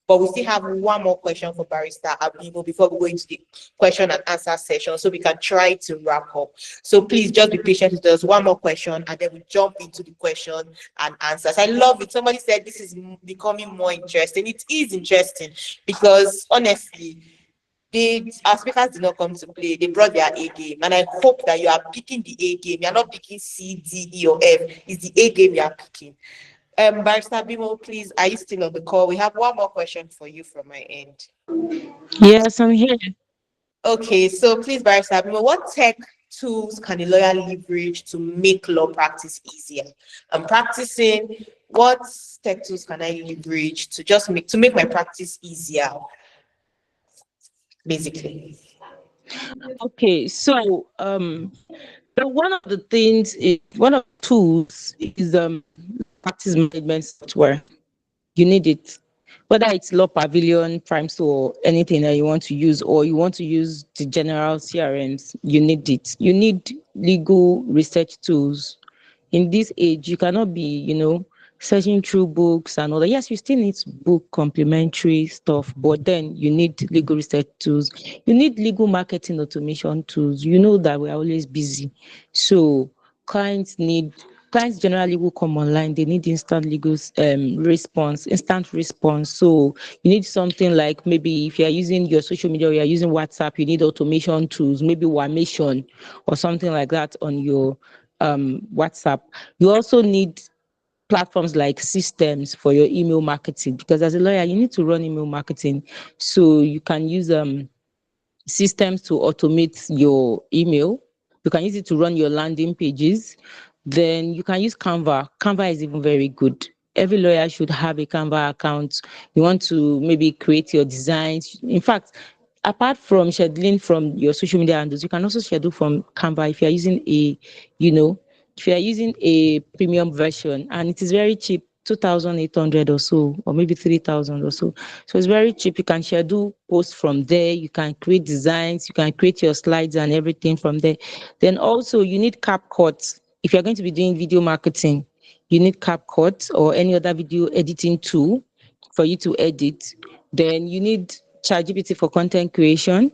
But we still have one more question for Barrister Abibo before we go into the question and answer session, so we can try to wrap up. So please just be patient with us. One more question, and then we jump into the question and answers. I love it. Somebody said this is becoming more interesting. It is interesting because honestly, our speakers did not come to play. They brought their A game, and I hope that you are picking the A game. You are not picking C, D, E, or F. It's the A game you are picking. Barrister Bimo, please, are you still on the call? We have one more question for you from my end. Yes, I'm here. Okay, so please, Barrister Bimo, what tech tools can a lawyer leverage to make law practice easier? I'm practicing. What tech tools can I leverage to just make my practice easier, basically? Okay, so one of the things is one of the tools is practice management software. You need it, whether it's Law Pavilion, Primes, or anything that you want to use, or you want to use the general CRMs. You need it. You need legal research tools. In this age, you cannot be, searching through books and all that. Yes, you still need book complementary stuff, but then you need legal research tools. You need legal marketing automation tools. You know that we're always busy. So clients generally will come online. They need instant response. So you need something like, maybe if you're using your social media or you're using WhatsApp, you need automation tools, maybe Wamation or something like that on your WhatsApp. You also need platforms like systems for your email marketing, because as a lawyer you need to run email marketing. So you can use systems to automate your email. You can use it to run your landing pages. Then you can use Canva. Canva is even very good. Every lawyer should have a Canva account. You want to maybe create your designs. In fact, apart from scheduling from your social media handles, you can also schedule from Canva if you're using you know, if you are using a premium version, and it is very cheap, 2,800 or so, or maybe 3,000 or so. So it's very cheap. You can schedule posts from there. You can create designs. You can create your slides and everything from there. Then also you need CapCut. If you're going to be doing video marketing, you need CapCut or any other video editing tool for you to edit. Then you need ChatGPT for content creation,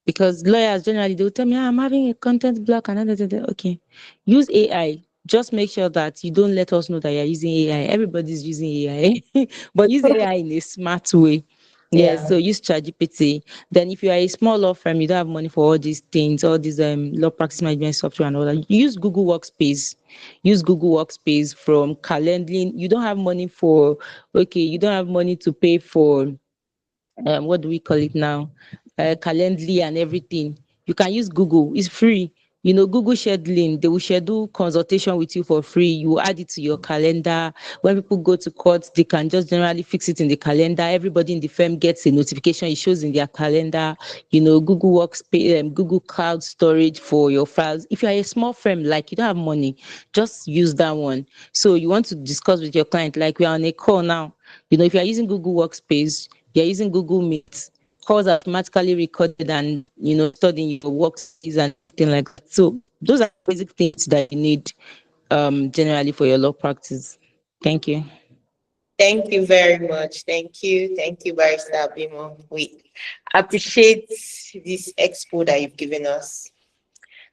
because lawyers generally they'll tell me, I'm having a content block and okay. Use AI. Just make sure that you don't let us know that you're using AI. Everybody's using AI, but use AI in a smart way. Yes, Yeah. so use ChatGPT. Then if you are a small law firm, you don't have money for all these things, all these law practice management software and all that. Use Google Workspace. Use Google Workspace from calendaring. You don't have money for okay, you don't have money to pay for what do we call it now? Calendly and everything. You can use Google. It's free. You know, Google scheduling, they will schedule consultation with you for free. You add it to your calendar. When people go to court, they can just generally fix it in the calendar. Everybody in the firm gets a notification. It shows in their calendar. You know, Google Workspace, Google Cloud Storage for your files. If you are a small firm, like you don't have money, just use that one. So you want to discuss with your client, like we are on a call now. You know, if you are using Google Workspace, you're using Google Meet, calls are automatically recorded and stored in your workspace and everything like that. So those are basic things that you need generally for your law practice. Thank you. Thank you very much. Thank you. Thank you, Barrister Bimo. We appreciate this expo that you've given us.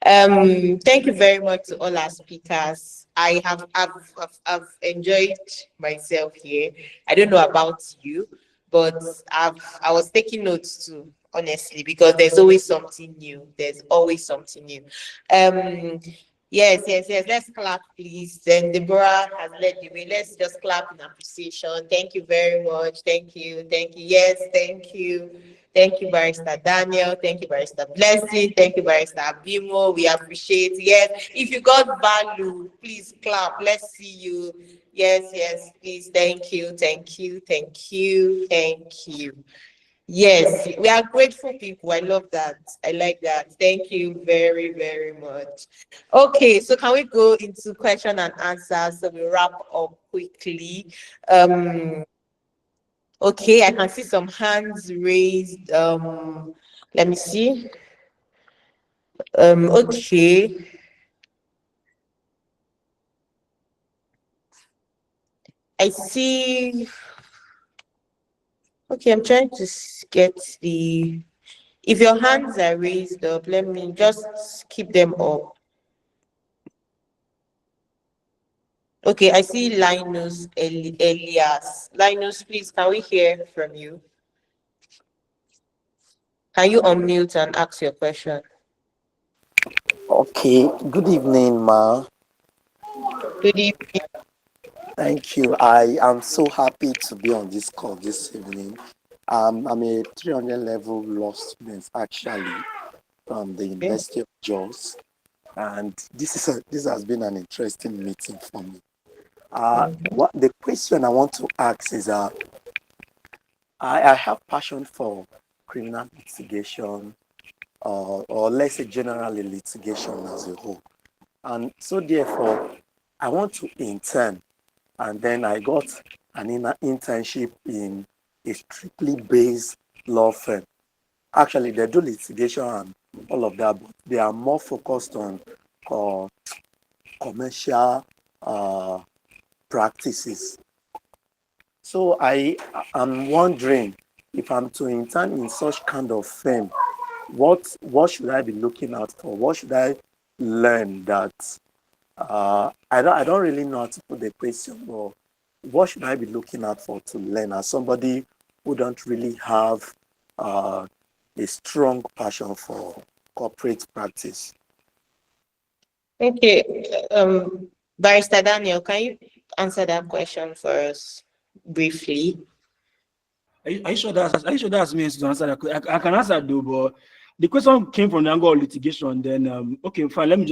Thank you very much to all our speakers. I've enjoyed myself here. I don't know about you, but I was taking notes too, honestly, because there's always something new. There's always something new. Um, yes, yes, yes. Let's clap, please. Then Deborah has led the way. Let's just clap in appreciation. Thank you very much. Thank you. Thank you. Yes, thank you. Thank you, Barrister Daniel. Thank you, Barrister Blessing. Thank you, Barrister Abimo. We appreciate. Yes, if you got value, please clap. Let's see you. Yes, yes, please. Thank you. Thank you. Thank you. Thank you. Yes, we are grateful people. I love that. I like that. Thank you very, very much. Okay, so can we go into question and answer so we wrap up quickly? Um, Okay, I can see some hands raised. Let me see. Okay. I see. Okay, I'm trying to get the. If your hands are raised up, let me just keep them up. Okay, I see Linus Elias. Linus, please, can we hear from you? Can you unmute and ask your question? Okay, good evening, Ma. Good evening. Thank you. I am so happy to be on this call this evening. I'm a 300 level law student actually from the University of Jos, and this has been an interesting meeting for me. What the question I want to ask is, I have passion for criminal litigation, or let's say generally litigation as a whole, and so therefore I want to intern. And then I got an internship in a strictly based law firm. Actually, they do litigation and all of that, but they are more focused on uh, commercial practices. So I am wondering, if I'm to intern in such kind of firm, what should I be looking out for? What should I learn that I don't really know how to put the question, but what should I be looking out for to learn as somebody who don't really have uh, a strong passion for corporate practice? Okay. Barrister Daniel, answer that question for us briefly? Are you sure that's me to answer that? I can answer though, but the question came from the angle of litigation. Then okay, fine. Let me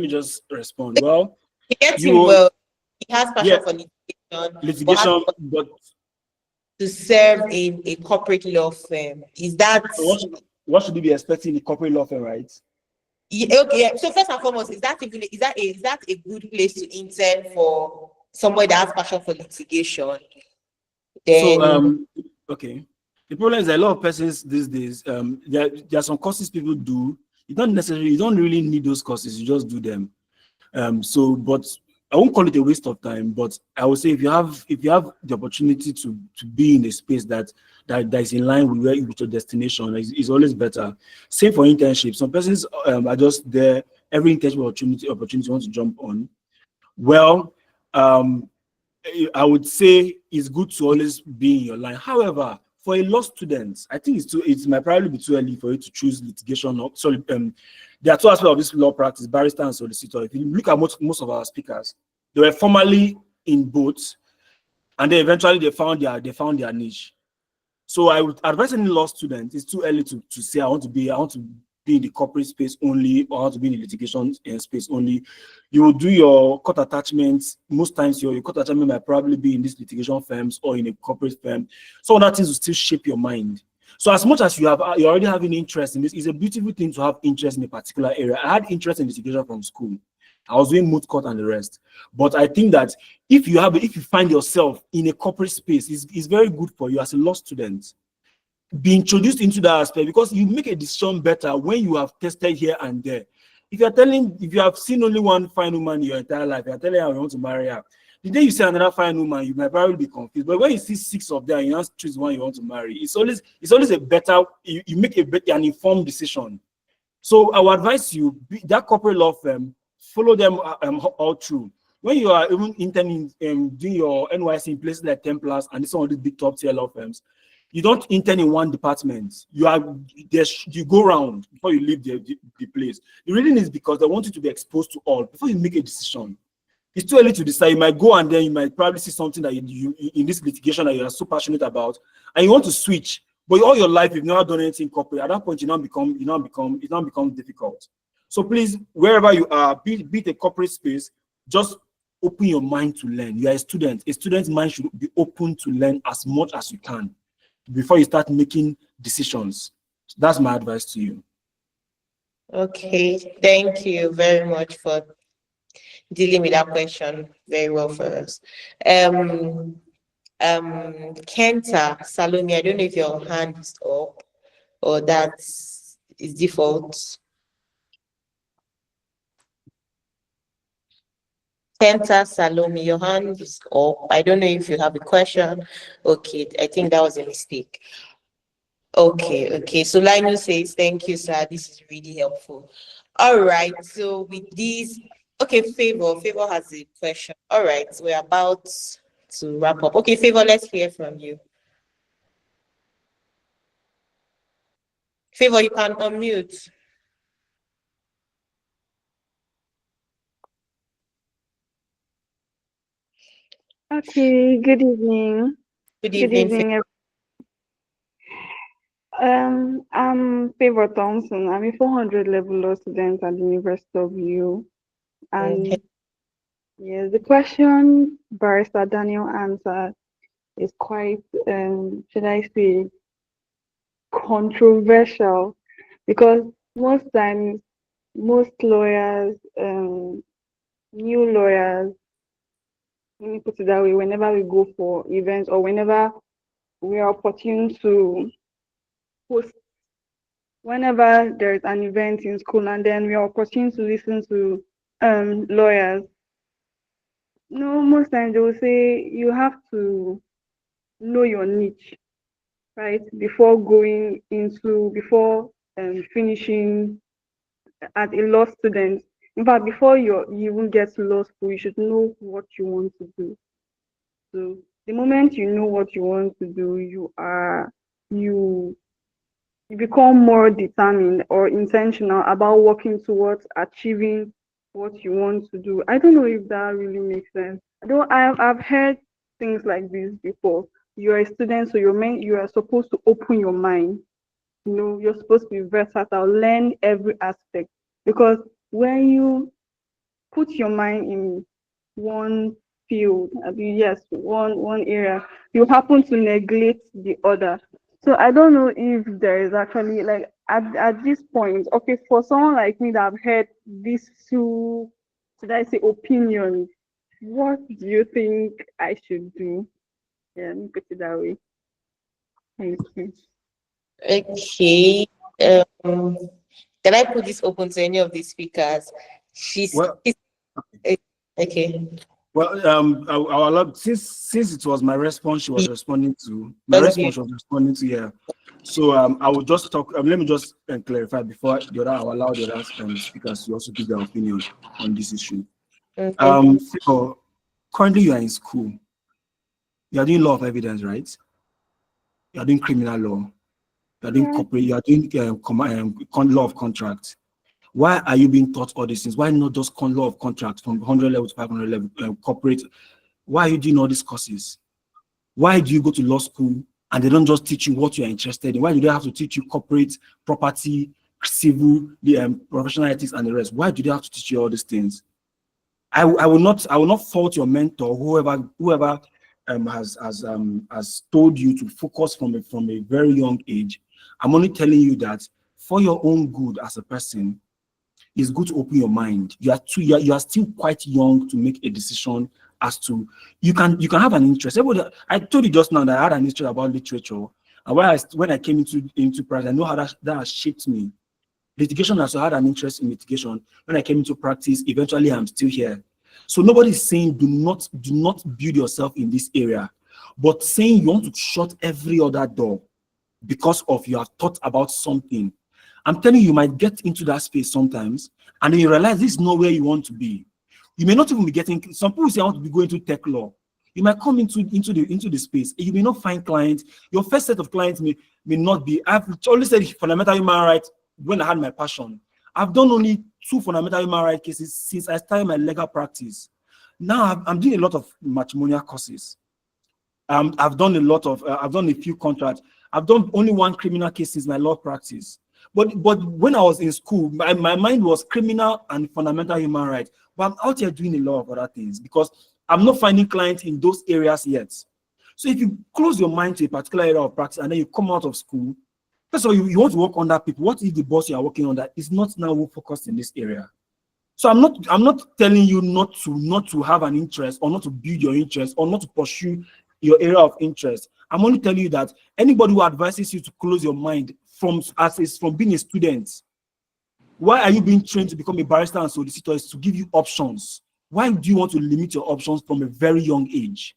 just respond. Well, You get him you well. He has yeah, passion for litigation, but has litigation, but to serve in a corporate law firm. Is that what should we be expecting in the corporate law firm, right? okay? Yeah. So first and foremost, is that a good place to intern for somebody that has passion for litigation? So Then okay. The problem is that a lot of persons these days, there are some courses people do. You don't really need those courses, you just do them. But I won't call it a waste of time, but I would say if you have the opportunity to be in a space that is in line with your destination, is always better. Same for internship. Some persons are just there, every internship opportunity want to jump on. Well, um, I would say it's good to always be in your line. However, for a law student, I think it might probably be too early for you to choose litigation. Sorry, there are two aspects of this law practice: barrister and solicitor. If you look at most of our speakers, they were formerly in both, and then eventually they found their niche. So I would advise any law student, it's too early to say I want to be in the corporate space only, or I want to be in the litigation space only. You will do your court attachments. Most times your court attachment might probably be in these litigation firms or in a corporate firm. Some other things will still shape your mind. So as much as you're already having interest in this, it's a beautiful thing to have interest in a particular area. I had interest in litigation from school. I was doing moot court and the rest. But I think that if you find yourself in a corporate space, it's very good for you as a law student. Be introduced into that aspect, because you make a decision better when you have tested here and there. If you have seen only one fine woman in your entire life, you're telling her you want to marry her. The day you see another fine woman, you might probably be confused. But when you see six of them, you just choose one you want to marry. It's always a better, you make an informed decision. So I would advise you, that corporate law firm, follow them all through. When you are even interning, doing your NYC in places like Templars and some of these big top tier law firms, you don't intern in one department. You go around before you leave the place. The reason is because they want you to be exposed to all before you make a decision. It's too early to decide. You might go and then you might probably see something that you in this litigation that you are so passionate about, and you want to switch. But all your life you've never done anything corporate. At that point, it now becomes difficult. So please, wherever you are, be it a corporate space, just open your mind to learn. You are a student. A student's mind should be open to learn as much as you can before you start making decisions. That's my advice to you. okay, thank you very much for dealing with that question very well for us. Um, Kenta Salome, I don't know if your hand is up or that's is default. Kenta Salome, your hand is up. I don't know if you have a question. Okay, I think that was a mistake. Okay, okay. So Linus says, thank you, sir. This is really helpful. All right. So with this, okay, Favor has a question. All right, we're about to wrap up. Okay, Favor, let's hear from you. Favor, you can unmute. Okay, good evening. Good Good evening, Favor. evening. I'm Favor Thompson. I'm a 400 level law student at the University of U. Okay. And yes, the question Barrister Daniel answered is quite, should I say, controversial, because most times, most lawyers, new lawyers, let me put it that way, whenever we go for events or whenever we are opportune to host, whenever there's an event in school and then we are opportune to listen to lawyers, no, most times they will say you have to know your niche, right? Before finishing as a law student. In fact, before you even get to law school, you should know what you want to do. So the moment you know what you want to do, you you become more determined or intentional about working towards achieving what you want to do. I don't know if that really makes sense. Though I've heard things like this before. You're a student, so you are supposed to open your mind. You're supposed to be versatile, learn every aspect. Because when you put your mind in one field, yes, one area, you happen to neglect the other. So I don't know if there is actually like at this point, okay, for someone like me that I've heard these two, should I say, opinions, what do you think I should do? Yeah, let me put it that way. Thank you. Okay. Um, can I put this open to any of the speakers? Well, Eh, okay. well, I'll allow, since it was my response, she was responding to my Just be response. She was responding to, yeah. So I will just talk. Let me just clarify before the other. I'll allow the other speakers to also give their opinion on this issue. okay. So currently you are in school. You are doing law of evidence, right? You are doing criminal law. You are doing Yeah. corporate. You are doing law of contract. Why are you being taught all these things? Why not just law of contract from 100 level to 500 level, corporate? Why are you doing all these courses? Why do you go to law school and they don't just teach you what you're interested in? Why do they have to teach you corporate, property, civil, the professional ethics, and the rest? Why do they have to teach you all these things? I will not fault your mentor, whoever has told you to focus from a very young age. I'm only telling you that for your own good as a person, it's good to open your mind. You are still quite young to make a decision as to you can have an interest. I told you just now that I had an interest about literature, and when I came into practice, I know how that has shaped me. Litigation also had an interest in litigation. When I came into practice, eventually I'm still here. So nobody is saying do not build yourself in this area, but saying you want to shut every other door because of you have thought about something. I'm telling you, you might get into that space sometimes, and then you realize this is not where you want to be. You may not even be getting. Some people say I want to be going to tech law. You might come into the space. You may not find clients. Your first set of clients may not be. I've always said fundamental human rights when I had my passion. I've done only 2 fundamental human rights cases since I started my legal practice. Now I'm doing a lot of matrimonial courses. I've done a few contracts. I've done only one criminal case since my law practice. But when I was in school, my mind was criminal and fundamental human rights. But I'm out here doing a lot of other things because I'm not finding clients in those areas yet. So if you close your mind to a particular area of practice and then you come out of school, first of all, you want to work under people. What if the boss you are working under is not now focused in this area? So I'm not telling you not to have an interest or not to build your interest or not to pursue your area of interest. I'm only telling you that anybody who advises you to close your mind from being a student, why are you being trained to become a barrister and solicitor is to give you options. Why do you want to limit your options from a very young age?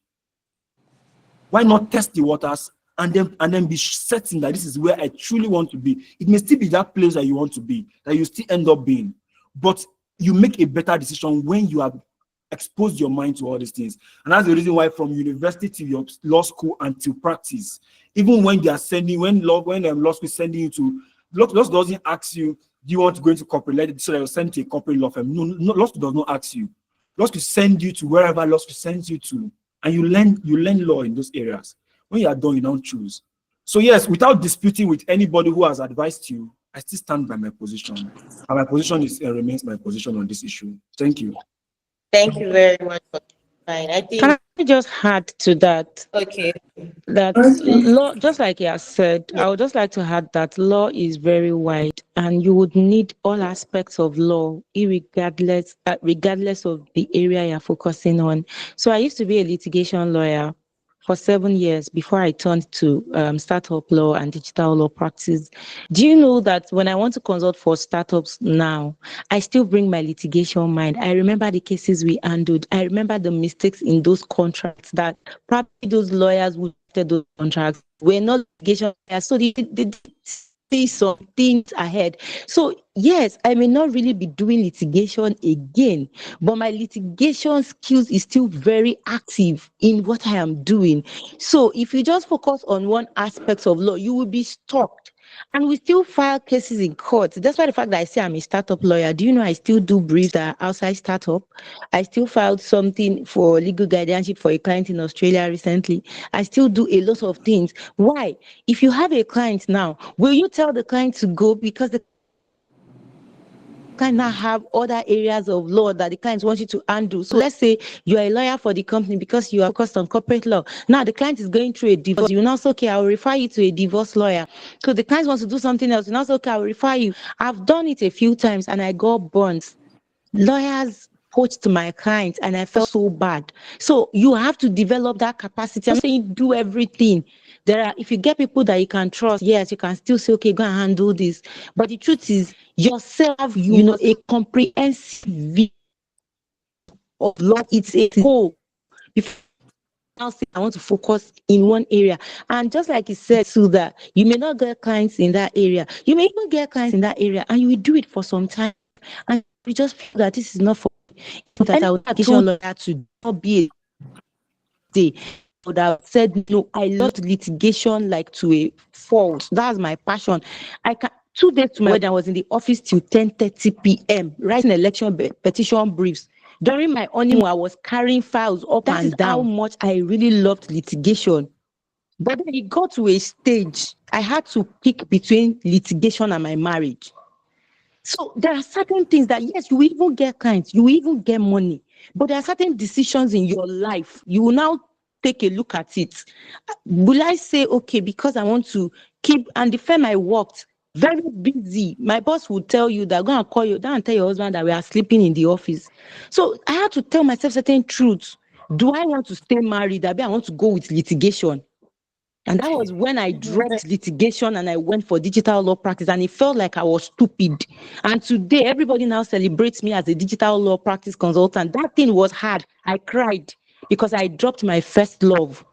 Why not test the waters and then be certain that this is where I truly want to be? It may still be that place that you want to be, that you still end up being, but you make a better decision when you have exposed your mind to all these things. And that's the reason why from university to your law school until practice, even when they are sending, when law school is sending you to, law doesn't ask you, do you want to go into corporate? So that you'll send to a corporate law firm. No, law school does not ask you. Law school send you to wherever law school sends you to, and you learn law in those areas. When you are done, you don't choose. So yes, without disputing with anybody who has advised you, I still stand by my position, and my position remains my position on this issue. Thank you. Thank you very much for fine. I Can think I just add to that? okay. That law, just like you have said, I would just like to add that law is very wide, and you would need all aspects of law, regardless of the area you're focusing on. So I used to be a litigation lawyer for 7 years before I turned to startup law and digital law practice. Do you know that when I want to consult for startups now, I still bring my litigation mind. I remember the cases we handled. I remember the mistakes in those contracts that probably those lawyers who drafted those contracts were not litigation lawyers, so they did see some things ahead. So yes, I may not really be doing litigation again, but my litigation skills is still very active in what I am doing. So if you just focus on one aspect of law, you will be stuck. And we still file cases in court. That's why the fact that I say I'm a startup lawyer, do you know I still do briefs that are outside startup? I still filed something for legal guardianship for a client in Australia recently. I still do a lot of things. Why? If you have a client now, will you tell the client to go because the client now have other areas of law that the client wants you to undo? So let's say you're a lawyer for the company because you are focused on corporate law. Now the client is going through a divorce. You now say, okay, I'll refer you to a divorce lawyer. So the client wants to do something else. You now say, okay, I'll refer you. I've done it a few times and I got burnt. Lawyers poached my clients and I felt so bad. So you have to develop that capacity. I'm not saying do everything. There are, if you get people that you can trust, yes, you can still say, okay, go and handle this. But the truth is, yourself, a comprehensive view of law. It's a whole. If now say I want to focus in one area, and just like you said, so that you may not get clients in that area, you may even get clients in that area, and you will do it for some time, and you just feel that this is not for that I would application lawyer to not be a day. Would have said no. I loved litigation like to a fault. That's my passion. I can 2 days to my wedding, I was in the office till 10:30 p.m. writing election petition briefs. During my honeymoon, I was carrying files up that and down. How much I really loved litigation. But then it got to a stage I had to pick between litigation and my marriage. So there are certain things that, yes, you will even get clients, you will even get money, but there are certain decisions in your life. You will now take a look at it. Will I say, okay, because I want to keep, and the firm I worked, very busy. My boss would tell you that, go and call you, down and tell your husband that we are sleeping in the office. So I had to tell myself certain truths. Do I want to stay married? I want to go with litigation. And that was when I dropped litigation and I went for digital law practice. And it felt like I was stupid. And today, everybody now celebrates me as a digital law practice consultant. That thing was hard. I cried because I dropped my first love.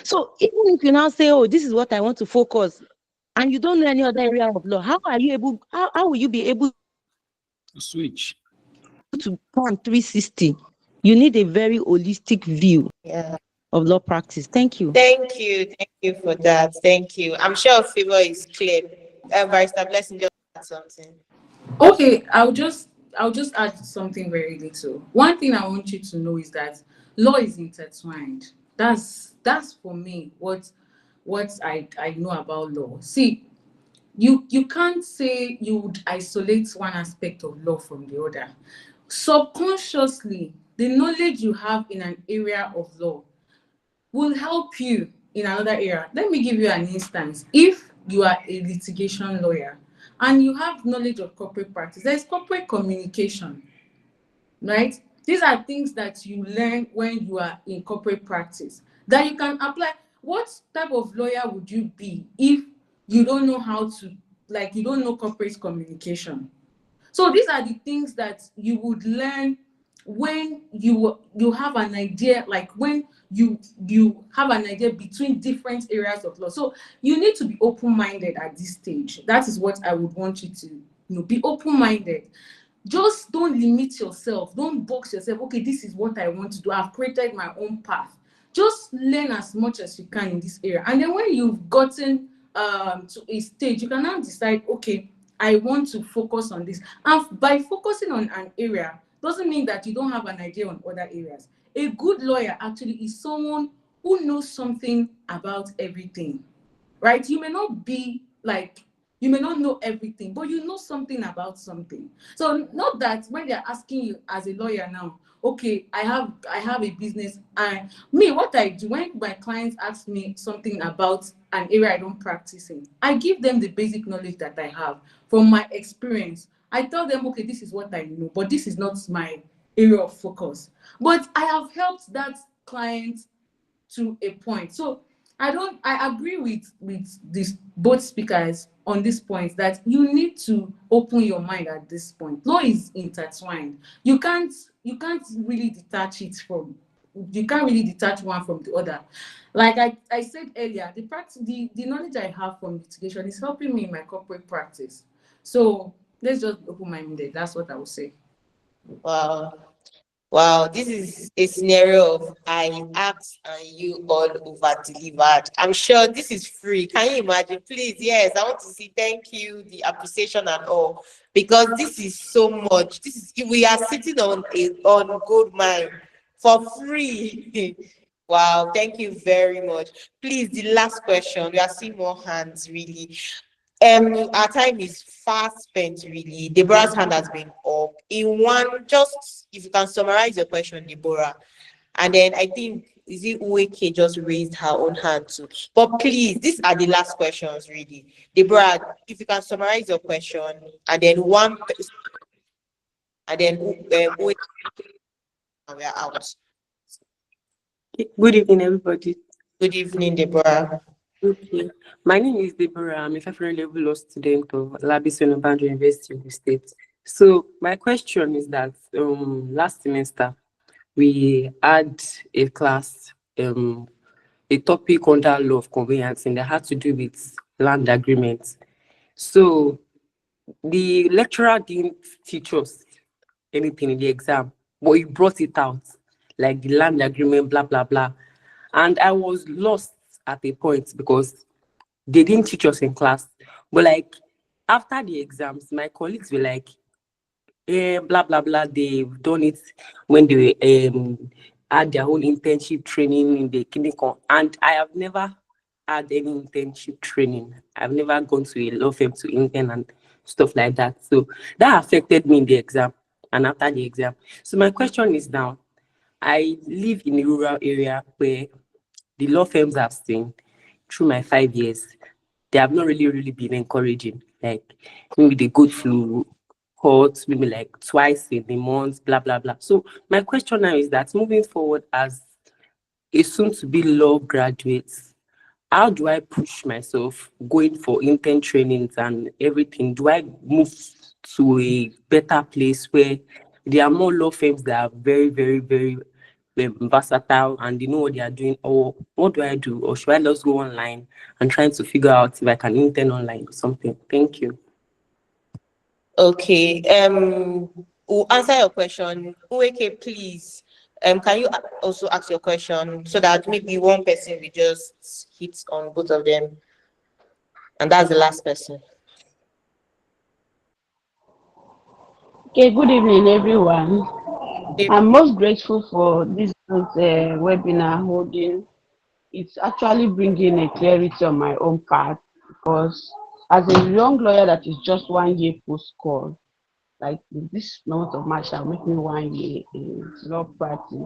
So even if you now say, oh, this is what I want to focus, and you don't know any other area of law, how will you be able Switch. to plan 360? You need a very holistic view Yeah. of law practice. Thank you. Thank you for that. Thank you. I'm sure Favor is clear. Barrister Blessing just add something. Okay, I'll just add something very little. One thing I want you to know is that law is intertwined. That's for me what I know about law. See, you can't say you would isolate one aspect of law from the other. Subconsciously, the knowledge you have in an area of law will help you in another area. Let me give you an instance. If you are a litigation lawyer and you have knowledge of corporate practice, there's corporate communication, right? These are things that you learn when you are in corporate practice that you can apply. What type of lawyer would you be if you don't know how to, like, you don't know corporate communication? So these are the things that you would learn when you have an idea, like when you have an idea between different areas of law. So you need to be open-minded at this stage. That is what I would want you to be open-minded. Just don't limit yourself. Don't box yourself. Okay, this is what I want to do. I've created my own path. Just learn as much as you can in this area. And then when you've gotten to a stage, you can now decide, okay, I want to focus on this. And by focusing on an area, doesn't mean that you don't have an idea on other areas. A good lawyer actually is someone who knows something about everything, right? You may not know everything, but you know something about something. So not that when they're asking you as a lawyer now, okay, I have a business, and me, what I do when my clients ask me something about an area I don't practice in, I give them the basic knowledge that I have from my experience. I tell them, okay, this is what I know, but this is not my area of focus. But I have helped that client to a point. So I agree with this both speakers on this point that you need to open your mind at this point. Law is intertwined. You can't really detach it from you can't really detach one from the other. Like I said earlier, the knowledge I have from litigation is helping me in my corporate practice. So let's just open minded. That's what I would say. Wow. Wow, this is a scenario of I asked and you all over delivered. I'm sure this is free. Can you imagine? Please, yes, I want to see thank you, the appreciation and all. Because this is so much. This is we are sitting on gold mine for free. Wow, thank you very much. Please, the last question. We are seeing more hands really. Our time is fast spent really. Deborah's hand has been up. In one, just if you can summarize your question, Deborah. And then I think is it Uweke just raised her own hand too. But please, these are the last questions really. Deborah, if you can summarize your question and then and then Uweke, and we are out. Good evening, everybody. Good evening, Deborah. Okay. My name is Deborah. I'm a 500 level law student of Labis Onabanjo University of the State. So my question is that last semester we had a class, a topic under law of conveyancing that had to do with land agreements. So the lecturer didn't teach us anything in the exam, but he brought it out, like the land agreement, blah blah blah. And I was lost at a point because they didn't teach us in class. But like after the exams, my colleagues were like, blah blah blah. They've done it when they had their own internship training in the clinical, and I have never had any internship training. I've never gone to a law firm to intern and stuff like that. So that affected me in the exam and after the exam. So my question is now, I live in a rural area where the law firms I've seen through my 5 years, they have not really been encouraging. Like maybe they go through court, maybe like twice in a month, blah blah blah. So my question now is that moving forward as a soon to be law graduate, how do I push myself going for intern trainings and everything? Do I move to a better place where there are more law firms that are very versatile and they know what they are doing? Or what do I do? Or should I just go online and trying to figure out if I can intern online or something? Thank you. Okay. We'll answer your question. Uweke, please. Can you also ask your question so that maybe one person will just hit on both of them, and that's the last person. Okay, good evening, everyone. I'm most grateful for this webinar holding. It's actually bringing a clarity on my own part because as a young lawyer that is just 1 year post-call, like this month of March, will make me 1 year in law practice.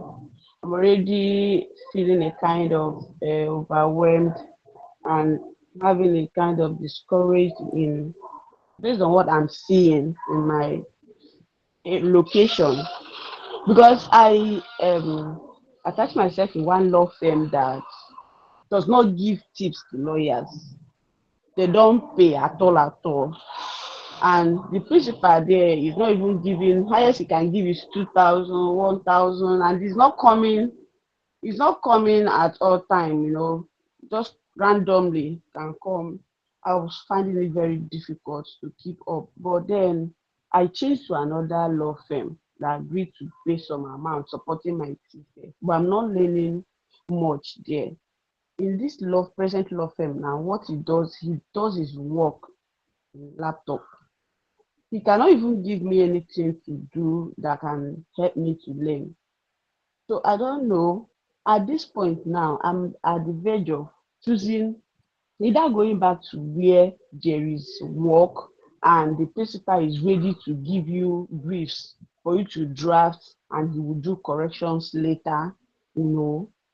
I'm already feeling a kind of overwhelmed and having a kind of discouraged in based on what I'm seeing in my location because I attach myself in one law firm that does not give tips to lawyers. They don't pay at all at all. And the principal there is not even giving, highest he can give is 2,000, 1,000, and it's not coming at all time, just randomly can come. I was finding it very difficult to keep up. But then I changed to another law firm that agreed to pay some amount supporting my thesis. But I'm not learning much there. In this present law firm now, what he does his work in laptop. He cannot even give me anything to do that can help me to learn. So I don't know. At this point now, I'm at the verge of choosing either going back to where there is work and the principal is ready to give you briefs for you to draft and he will do corrections later,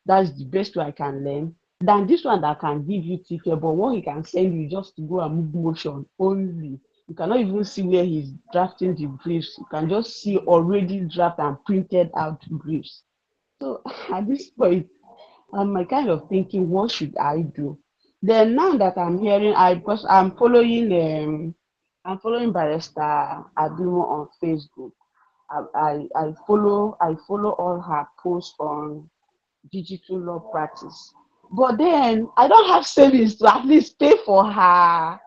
that's the best way I can learn. Than this one that can give you ticket, but what he can send you just to go and move motion only. You cannot even see where he's drafting the briefs. You can just see already draft and printed out briefs. So at this point, I'm kind of thinking, what should I do? Then now that I'm hearing, because I'm following Barrister Abimu on Facebook. I follow all her posts on digital law practice. But then I don't have savings to at least pay for her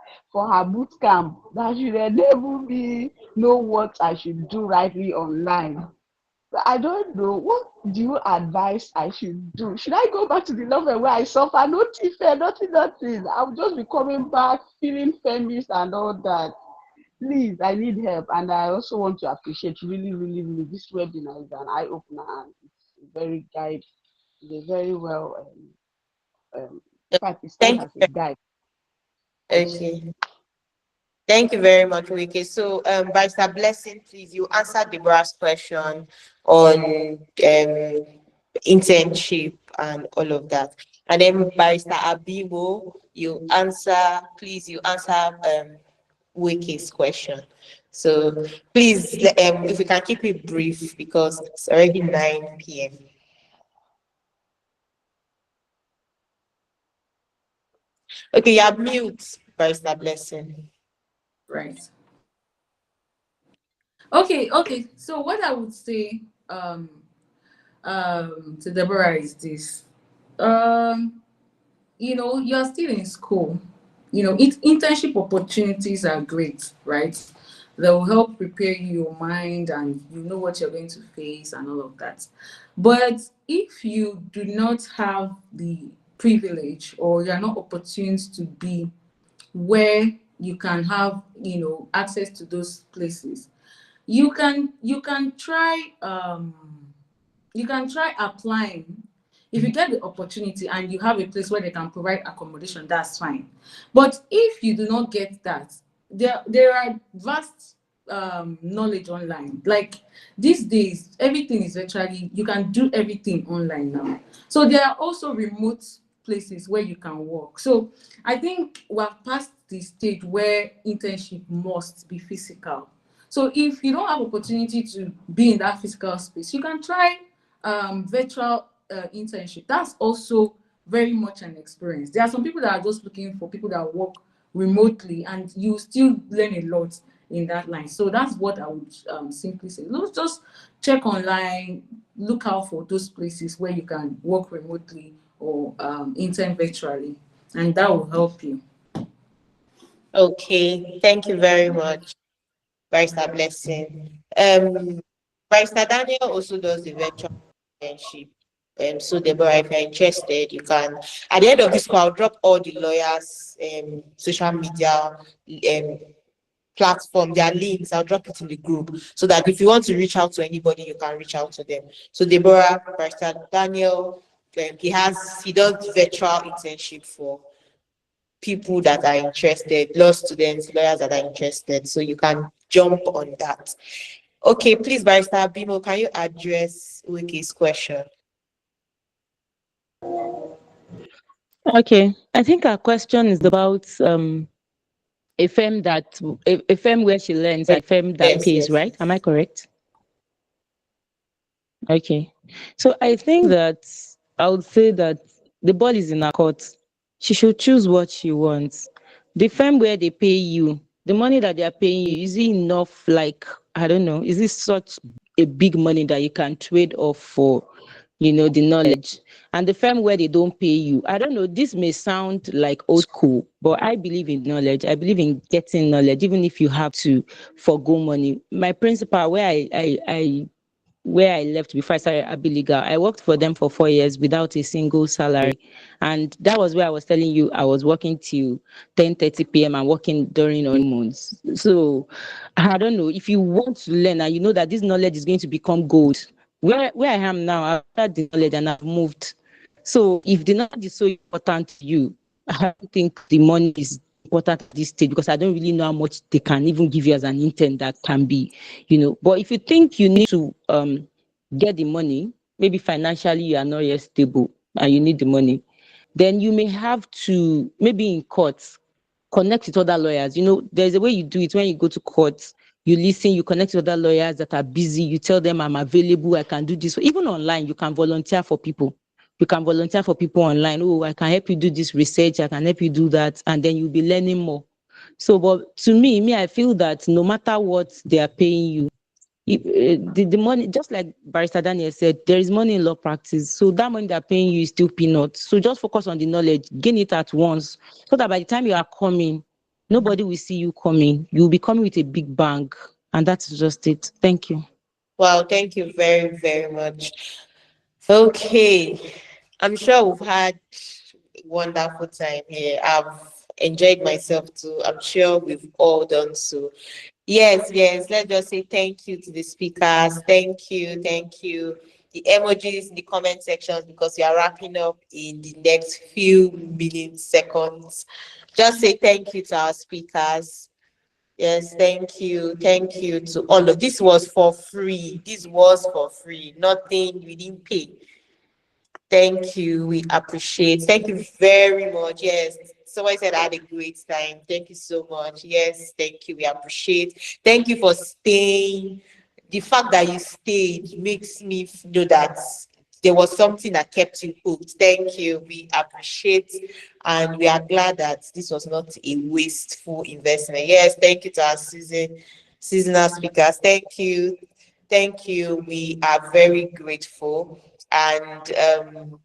boot camp that should enable me know what I should do rightly online. I don't know. What do you advise I should do? Should I go back to the level where I suffer? No fair, nothing, nothing. I'll just be coming back feeling famished and all that. Please, I need help. And I also want to appreciate really, really, really this webinar is an eye opener and it's a very guide. It's a very well, in fact, it stands Thank as a guide. you. Thank you. Okay. Thank you very much, Wiki. So, Barrister Blessing, please, you answered Deborah's question on internship and all of that. And then Barrister Abibo, you answer Wiki's question. So please, if we can keep it brief because it's already 9 p.m. Okay, you're mute, Barrister Blessing. Right. Okay. So what I would say to Deborah is this. You're still in school. Internship opportunities are great, right? They will help prepare your mind and you know what you're going to face and all of that. But if you do not have the privilege or you're not opportune to be where you can have, access to those places, you can try applying. If you get the opportunity and you have a place where they can provide accommodation, that's fine. But if you do not get that, there are vast knowledge online. Like these days, everything is virtually, you can do everything online now. So there are also remote places where you can work. So I think we're past the stage where internship must be physical. So if you don't have opportunity to be in that physical space, you can try virtual internship. That's also very much an experience. There are some people that are just looking for people that work remotely, and you still learn a lot in that line. So that's what I would simply say. Let's just check online, look out for those places where you can work remotely or intern virtually, and that will help you. Okay, thank you very much, Barrister Blessing. Barrister Daniel also does the virtual internship. So Deborah, if you're interested, you can. At the end of this call, I'll drop all the lawyers' social media platform, their links. I'll drop it in the group so that if you want to reach out to anybody, you can reach out to them. So Deborah, Barrister Daniel, he does virtual internship for people that are interested, law students, lawyers that are interested. So you can jump on that. Okay, please, Barrister Bimo, can you address Wiki's question? Okay, I think our question is about a firm a firm where she learns, a firm that Yes, pays, yes. right? Am I correct? Okay. So I think that I would say that the ball is in her court. She should choose what she wants. The firm where they pay you, the money that they are paying you, is it enough? Like, I don't know, is this such a big money that you can trade off for, the knowledge? And the firm where they don't pay you, I don't know, this may sound like old school, but I believe in knowledge. I believe in getting knowledge, even if you have to forgo money. My principal, where I left before I started Abiliga, I worked for them for 4 years without a single salary. And that was where I was telling you I was working till 10:30 p.m. and working during months. So I don't know. If you want to learn and you know that this knowledge is going to become gold, where I am now, I've had the knowledge and I've moved. So if the knowledge is so important to you, I don't think the money is important at this stage because I don't really know how much they can even give you as an intern that can be, But if you think you need to get the money, maybe financially you are not yet stable and you need the money, then you may have to, maybe in court, connect with other lawyers. There's a way you do it when you go to court. You listen, you connect with other lawyers that are busy. You tell them, I'm available, I can do this. Even online, you can volunteer for people. You can volunteer for people online. Oh, I can help you do this research. I can help you do that. And then you'll be learning more. So, but to me, I feel that no matter what they are paying you, the money, just like Barrister Daniel said, there is money in law practice. So that money they're paying you is still peanuts. So just focus on the knowledge, gain it at once, so that by the time you are coming, nobody will see you coming. You'll be coming with a big bang. And that's just it. Thank you. Wow, thank you very, very much. Okay, I'm sure we've had wonderful time here. I've enjoyed myself too. I'm sure we've all done so. Yes, yes. Let's just say thank you to the speakers. Thank you, thank you. The emojis in the comment sections because we are wrapping up in the next few minutes, seconds. Just say thank you to our speakers. Yes, thank you. Thank you to all of this was for free. This was for free. Nothing we didn't pay. Thank you. We appreciate. Thank you very much. Yes. Someone said I had a great time. Thank you so much. Yes, thank you. We appreciate. Thank you for staying. The fact that you stayed makes me know that there was something that kept you hooked. Thank you. We appreciate and we are glad that this was not a wasteful investment. Yes, thank you to our seasonal speakers. Thank you. Thank you. We are very grateful. And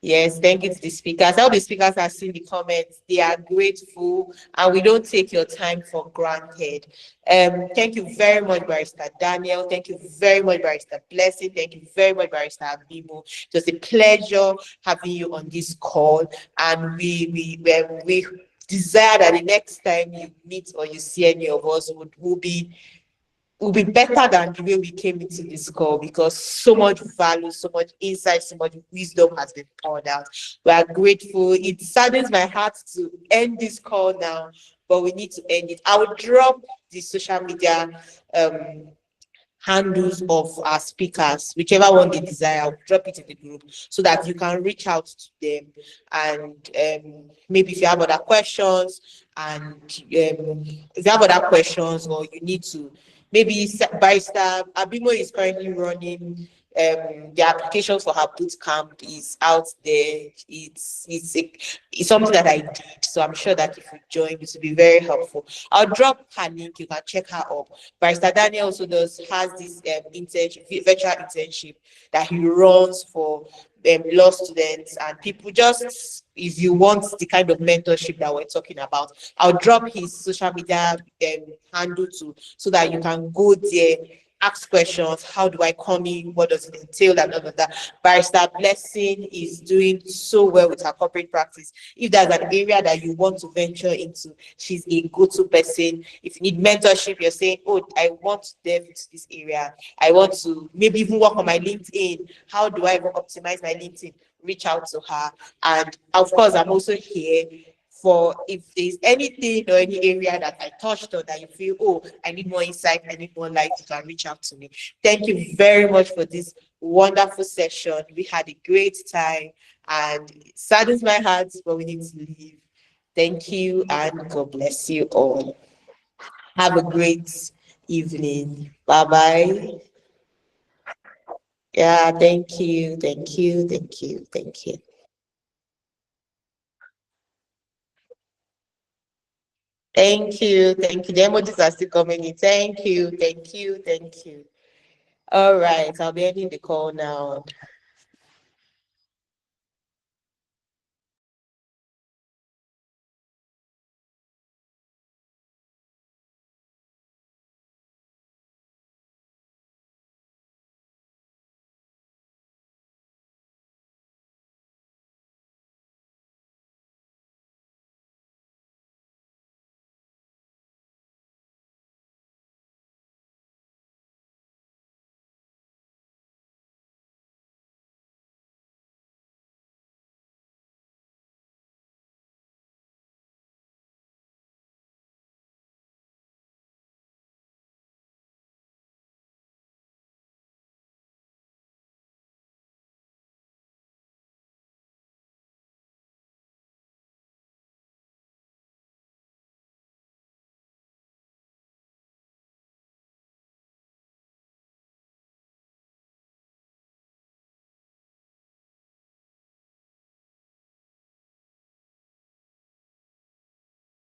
yes, thank you to the speakers. All the speakers have seen the comments. They are grateful, and we don't take your time for granted. Thank you very much, Barrister Daniel. Thank you very much, Barrister Blessing. Thank you very much, Barrister Abimo. It was a pleasure having you on this call, and we desire that the next time you meet or you see any of us will be better than the way we came into this call because so much value, so much insight, so much wisdom has been poured out. We are grateful. It saddens my heart to end this call now, but we need to end it. I will drop the social media um, handles of our speakers, whichever one they desire, I'll drop it in the group so that you can reach out to them. And maybe if you have other questions, and if you have other questions, or you need to, maybe Barrister Abimo is currently running the application for her boot camp is out there. It's something that I did, so I'm sure that if you join, it will be very helpful. I'll drop her link. You can check her up. Barrister Daniel also has this internship, virtual internship that he runs for law students and people. Just if you want the kind of mentorship that we're talking about, I'll drop his social media handle too, so that you can go there, ask questions. How do I come in? What does it entail? And all of that. Barrister Blessing is doing so well with her corporate practice. If there's an area that you want to venture into, she's a go-to person. If you need mentorship, you're saying, oh, I want to delve into this area. I want to maybe even work on my LinkedIn. How do I even optimize my LinkedIn? Reach out to her. And of course, I'm also here for if there's anything or any area that I touched on that you feel, oh, I need more insight, I need more light, you can reach out to me. Thank you very much for this wonderful session. We had a great time and it saddens my heart, but we need to leave. Thank you and God bless you all. Have a great evening. Bye bye. Yeah, thank you, thank you, thank you, thank you. Thank you, thank you. The emojis are still coming in. Thank you, thank you, thank you. All right, I'll be ending the call now.